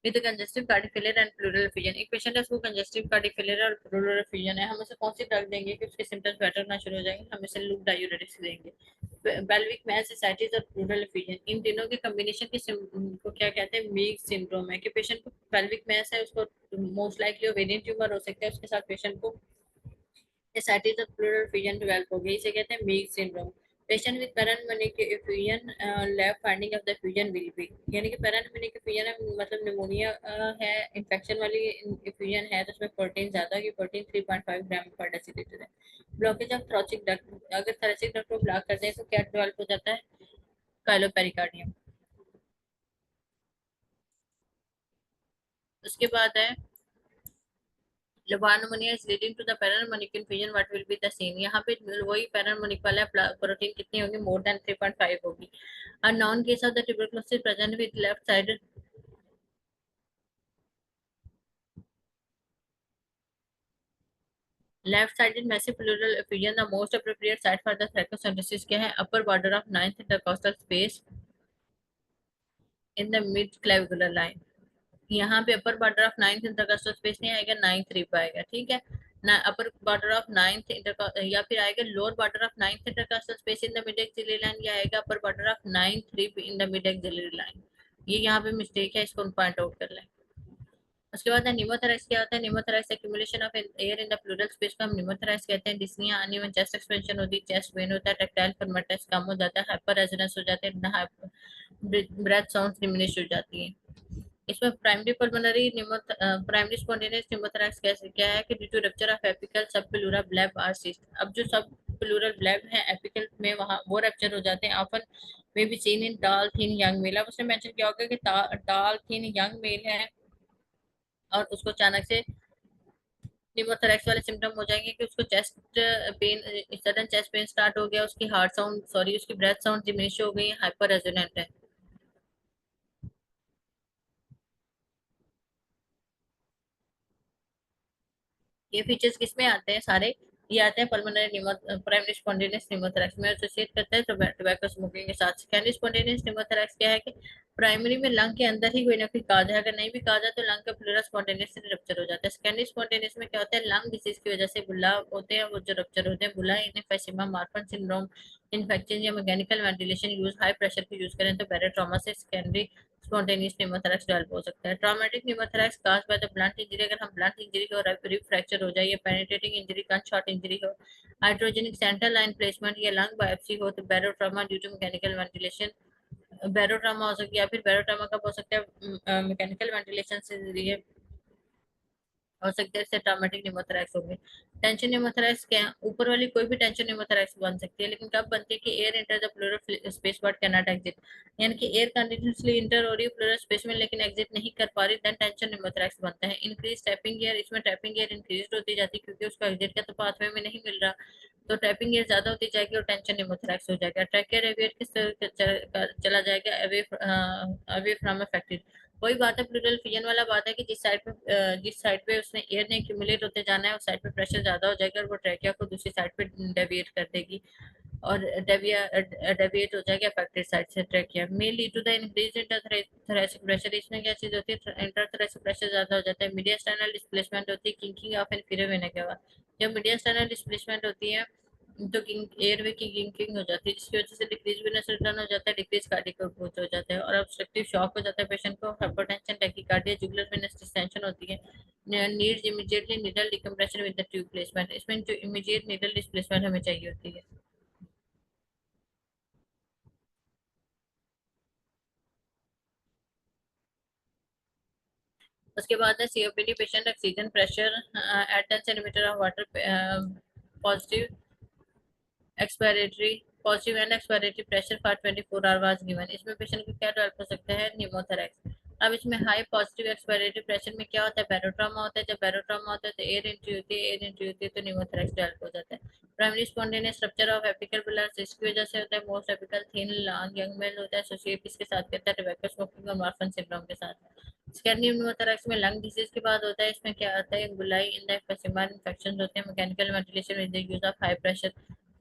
with congestive cardiac failure and pleural effusion. एक पेशेंट है, उसको कंजेस्टिव कार्डिक फेलियर और प्लूरल एफिजन है, हम उसे कौन सी ड्रग देंगे कि उसके सिम्टम्स बेटर होना शुरू हो जाएंगे, हम इसे लूप डायूरेटिक्स देंगे। पेल्विक मास एसाइटिस और प्लूरल एफिजन, इन तीनों के कॉम्बिनेशन के को क्या कहते हैं, मीग सिंड्रोम है, कि पेशेंट को पेल्विक मास है, उसको मोस्ट लाइकली ओवेरियन ट्यूमर हो सकता है, उसके साथ पेशेंट को एसाइटिस और प्लूरल एफिजन डेवलप हो गई, इसे कहते हैं Meigs syndrome. Patient with parapneumonic effusion lab finding of the effusion will be, यानी कि पैरान्यूमोनिक एफ्यूजन मतलब निमोनिया है, इन्फेक्शन वाली एफ्यूजन है, तो उसमें प्रोटीन ज्यादा होगी, प्रोटीन 3.5 ग्राम पर डेसीलीटर है। ब्लॉकेज ऑफ थोरैसिक डक्ट, अगर थोरैसिक डक्ट को ब्लॉक कर दें तो क्या डेवलप हो जाता है? पाइलोपेरिकार्डियम। उसके बाद है pneumonia is leading to the pneumonic infusion, what will be the same? यहाँ पे वही pneumonic वाला प्रोटीन कितनी होगी? मोर देन 3.5 होगी। A known case of the tuberculosis present with left sided massive pleural effusion, the most appropriate site for the thyracosynthesis क्या है? Upper border of ninth intercostal space in the mid clavicular line। यहाँ पे upper border of ninth intercostal space नहीं आएगा, ninth rib आएगा, ठीक है ना। Upper border of ninth inter या फिर आएगा lower border of ninth intercostal space in the mid axillary line, या आएगा upper border of ninth rib in the mid axillary line. ये यहाँ पे मिस्टेक है, इसको पॉइंट आउट कर लें। उसके बाद निमोथोरैक्स क्या होता है? निमोथोरैक्स accumulation of air in the plural space को हम निमोथोरैक्स कहते हैं। डिस्निया अनइवन चेस्ट एक्सपेंशन होती है, चेस्ट वेन होता है, टैक्टाइल फॉर्मेटस कम हो जाता है, हाइपर रेजोनेंस हो जाते हैं, ब्रेथ साउंड डिमिनिश हो जाती है। इसमें primary pulmonary primary spontaneous pneumothorax कैसे क्या है कि due to rupture of apical subpleural bleb or cyst. अब जो सब प्लूरल ब्लैब है एपिकल में, वहां वो रप्चर हो जाते हैं। Often may be seen in टाल थिन यंग मेल। अब उसने मेंशन किया होगा कि टाल थिन यंग मेल है और उसको अचानक से निमोथोरैक्स वाले सिम्टम हो जाएंगे कि उसको chest pain, sudden chest pain start हो गया, उसकी हार्ट साउंड सॉरी उसकी ब्रेथ साउंड डिमिनिश हो गई, हाइपर रेजोनेंट है। ये फीचर्स किसमें आते हैं सारे? ये आते हैं पल्मोनरी प्राइमरी स्पॉन्टेनियस निमोथोरैक्स में, एसोसिएट करता है टोबैको स्मोकिंग के साथ। सेकेंडरी स्पॉन्टेनियस निमोथोरैक्स क्या है कि प्राइमरी में लंग के अंदर ही कोई ना कोई काज है, अगर नहीं भी काज है तो लंग का प्लूरल स्पॉन्टेनियस रप्चर हो जाता है। सेकेंडरी स्पॉन्टेनियस में क्या होता है? लंग डिसीज की वजह से बुला होते हैं, वो जो रप्चर होते हैं, बुला इन्फेसिमा मार्फन सिंड्रोम, इन्फेक्शन या mechanical ventilation use, high pressure को यूज करें तो पेराट्रॉमा से सेकेंडरी स्पॉन्टेनियस निमोथोरैक्स डेवलप हो सकता है। Traumatic निमोथोरैक्स cause by the blunt injury, अगर हम ब्लंट इंजरी हो, रिब फ्रैक्चर हो जाए, या penetrating injury, gun shot injury हो, हाइड्रोजेनिक सेंट्रल लाइन प्लेसमेंट या लंग बायोप्सी हो, तो बैरोट्रामा ड्यू टू मैकेनिकल वेंटिलेशन बैरोट्रामा हो सकती है। या फिर बैरोट्रामा कब हो सकता है? मैकेनिकल वेंटिलेशन से जरिए हो सकता है, इससे ट्रॉमेटिक निमोथोरैक्स हो गई। टेंशन निमोथोरैक्स क्या है? ऊपर वाली कोई भी टेंशन निमोथोरैक्स बन सकती है, लेकिन कब बनती है कि air enter the plural space but can not exit, यानी कि एयर कंटिन्यूअसली इंटर हो रही है प्लूरल स्पेस में लेकिन एग्जिट नहीं कर पा रही, देन टेंशन निमोथोरैक्स बनता है। इंक्रीज टैपिंग एयर, इसमें टैपिंग एयर इंक्रीज होती जाती है क्योंकि उसको एग्जिट का तो पाथवे में नहीं मिल रहा, तो टैपिंग एयर ज्यादा होती जाएगी और टेंशन निमोथोरैक्स हो जाएगा। ट्रैकिया एवियर किस तरह चला जाएगा? Away from affected. वही बात है, प्लूरल फिजन वाला बात है कि जिस साइड पे उसने एयर ने एक्यूमुलेट होते जाना है उस साइड पे प्रेशर ज्यादा हो जाएगा और वो ट्रैकिया को दूसरी साइड पे डेविएट कर देगी और डेविएट हो जाएगा अफेक्टेड साइड से trachea. May lead to the increase intrathoracic pressure. इसमें क्या चीज होती है? इंटरथोरैसिक प्रेशर ज्यादा हो जाता है। मीडियास्टाइनल डिस्प्लेसमेंट होती है किंकिंग ऑफ इंफीरियर वेना के बाद। जब मीडियास्टाइनल डिस्प्लेसमेंट होती है तो एयरवे की किंकिंग हो जाती है, जिसकी वजह से डिक्रीज वेनस रिटर्न हो जाता है, डिक्रीज कार्डियक आउटपुट हो जाता है और ऑब्स्ट्रक्टिव शॉक हो जाता है पेशेंट को, hypertension, tachycardia, jugular venous distension होती है। Needs immediately needle decompression with the tube placement. इसमें जो इमीडिएट नीडल डिस्प्लेसमेंट हमें चाहिए होती है। उसके बाद है COPD patient oxygen pressure at 10 centimetre of water positive expiratory positive end expiratory pressure for 24 hour was given. इसमें पेशेंट को क्या डेवलप हो सकता है? निमोथोरैक्स। अब इसमें हाई पॉजिटिव एक्सपायरेटरी प्रेशर में क्या होता है? बैरोट्रामा होता है। जब बैरोट्रामा होता है तो एयर एंट्री होती है, एयर एंट्री होती है तो निमोथोरैक्स डेवलप हो जाता है। Primary spontaneous rupture of apical blood इसकी वजह से होता है। Most apical thin long young mail होता है, एसोसिएट इसके साथ कहता है टोबैको स्मोकिंग और वार्फन सिंड्रोम के साथ। स्कैंडियम निमोथोरैक्स में लंग डिजीज के बाद होता है। इसमें क्या आता है? बुलाई इन द एम्फिसेमा इन्फेक्शन होते हैं। Mechanical ventilation with the use of high pressure.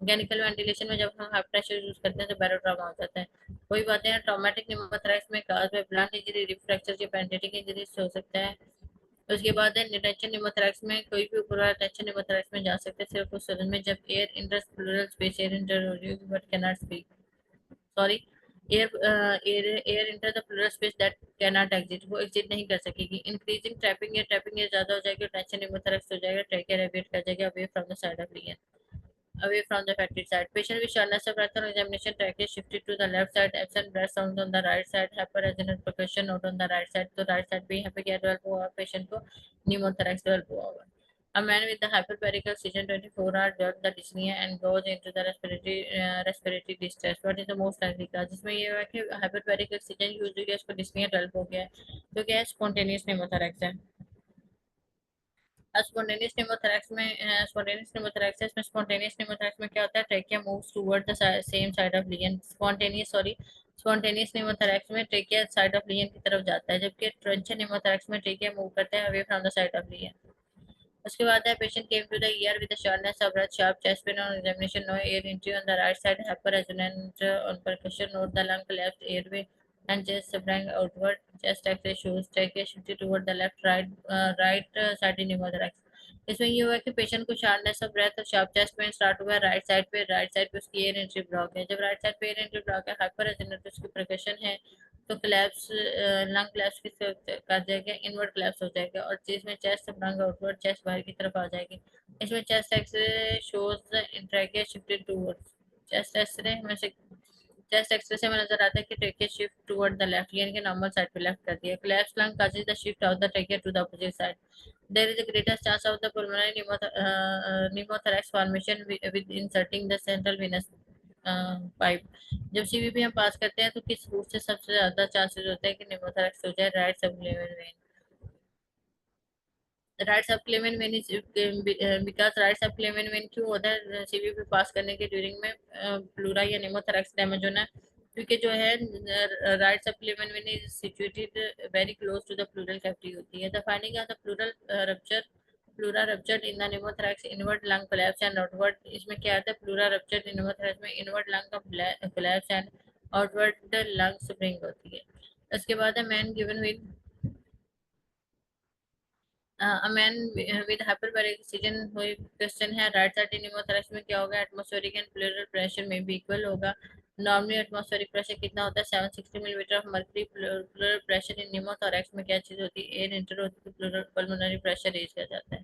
Mechanical ventilation में जब हम हाई प्रेशर यूज करते हैं तो बैरोट्रामा हो जाता है। कोई बातें हैं ट्रॉमेटिक निमोथोरैक्स में cause by blunt injury, rib fracture या पेनिट्रेटिंग इंजरी से हो सकता है। उसके बाद है टेंशन निमोथोरैक्स में कोई भी ऊपर वाला टेंशन निमोथोरैक्स में जा सकते हैं सिर्फ उस सूरत में जब air inter plural space air inter but can not speak sorry air enter the plural space that can not exit, वो एग्जिट नहीं कर सकेगी। इंक्रीजिंग ट्रैपिंग एयर ज्यादा हो जाएगी, टेंशन निमोथोरैक्स हो जाएगा, ट्रैकिया रेबिएट कर जाएगा away from the side of region. away from the affected side. Patient with shortness of breath on examination, track is shifted to the left side, absent breath sound on the right side, hyperresonant percussion note on the right side. तो right side भी यहाँ पे क्या develop हुआ, patient को pneumothorax develop हुआ हुआ. A man with the hyperbaric oxygen 24 hours develops the dyspnea and goes into the respiratory distress. What is the most likely cause? जिसमें ये है कि hyperbaric oxygen यूज हुई है, उसको dyspnea डेवलप हो गया है, तो क्या है, spontaneous pneumothorax है. स्पॉन्टेनियस निमोथोरैक्स में स्पॉन्टेनियस निमोथोरैक्स में क्या होता है, trachea moves toward the same side of लियन. Spontaneous निमोथोरैक्स में ट्रेकिया साइड ऑफ लियन की तरफ जाता है, जबकि ट्रंचन निमोथोरैक्स में ट्रेकिया मूव करता है away from the side of lesion. उसके बाद है patient came to the ER with shortness of breath, sharp chest pain on examination, no air entry on the right side, hyper resonant on percussion, note the lung collapsed airway and chest sprang outward, chest x-ray shows trachea shifted toward the right side pneumothorax. इसमें ये हुआ कि patient को sharpness of breath और sharp chest pain start हुआ है right side पे उसकी एयर एंट्री ब्लॉक है. जब राइट साइड पे एयर एंट्री ब्लॉक है, हाइपर रेजोनेंट उसकी परकशन है, तो क्लैप्स लंग क्लैप्स किस कर जाएगा, इनवर्ट क्लैप्स हो जाएगा, और जिसमें चेस्ट ब्रंग आउटवर्ड, चेस्ट बाहर की तरफ आ जाएगी. इसमें chest x ray shows the trachea shifted towards. Chest x-ray में से चेस्ट एक्सरे से हमें नजर आता है कि trachea shift toward the left, यानी कि नॉर्मल साइड पे लेफ्ट कर दिया. Collapse lung causes the shift of the trachea to the opposite side. There is a greater chance of the pulmonary pneumothorax formation with inserting the central venous pipe. जब CVP हम पास करते हैं तो किस root से सबसे ज्यादा चांसेस होते हैं कि निमोथोरैक्स हो जाए, right subclavian when. Right subclavian vein is because right subclavian when क्यों होता है सीवीपी पास करने के ड्यूरिंग में प्लूरा या निमोथोरैक्स डैमेज होना है, क्योंकि जो है right subclavian vein is situated very close to the pleural cavity होती है. The finding of the pleura ruptured in the pneumothorax, inward lung collapse and outward. इसमें क्या आता है, प्लूरा रप्चर्ड इन निमोथोरैक्स में इनवर्ट लंग का collapse and outward lung spring होती है. उसके बाद है man given with a man with hyperbaric oxygen. वही क्वेश्चन है, राइट साइड निमोथोरैक्स में क्या होगा, एटमॉस्फेरिक एंड प्लूरल प्रेशर में भी इक्वल होगा. नॉर्मली एटमॉस्फेरिक प्रेशर कितना होता है, 760 millimetre of mercury. Plural pressure in pneumothorax में क्या चीज होती है, एयर इंटर होती है, प्लूरल पल्मोनरी प्रेशर रेज किया जाता है.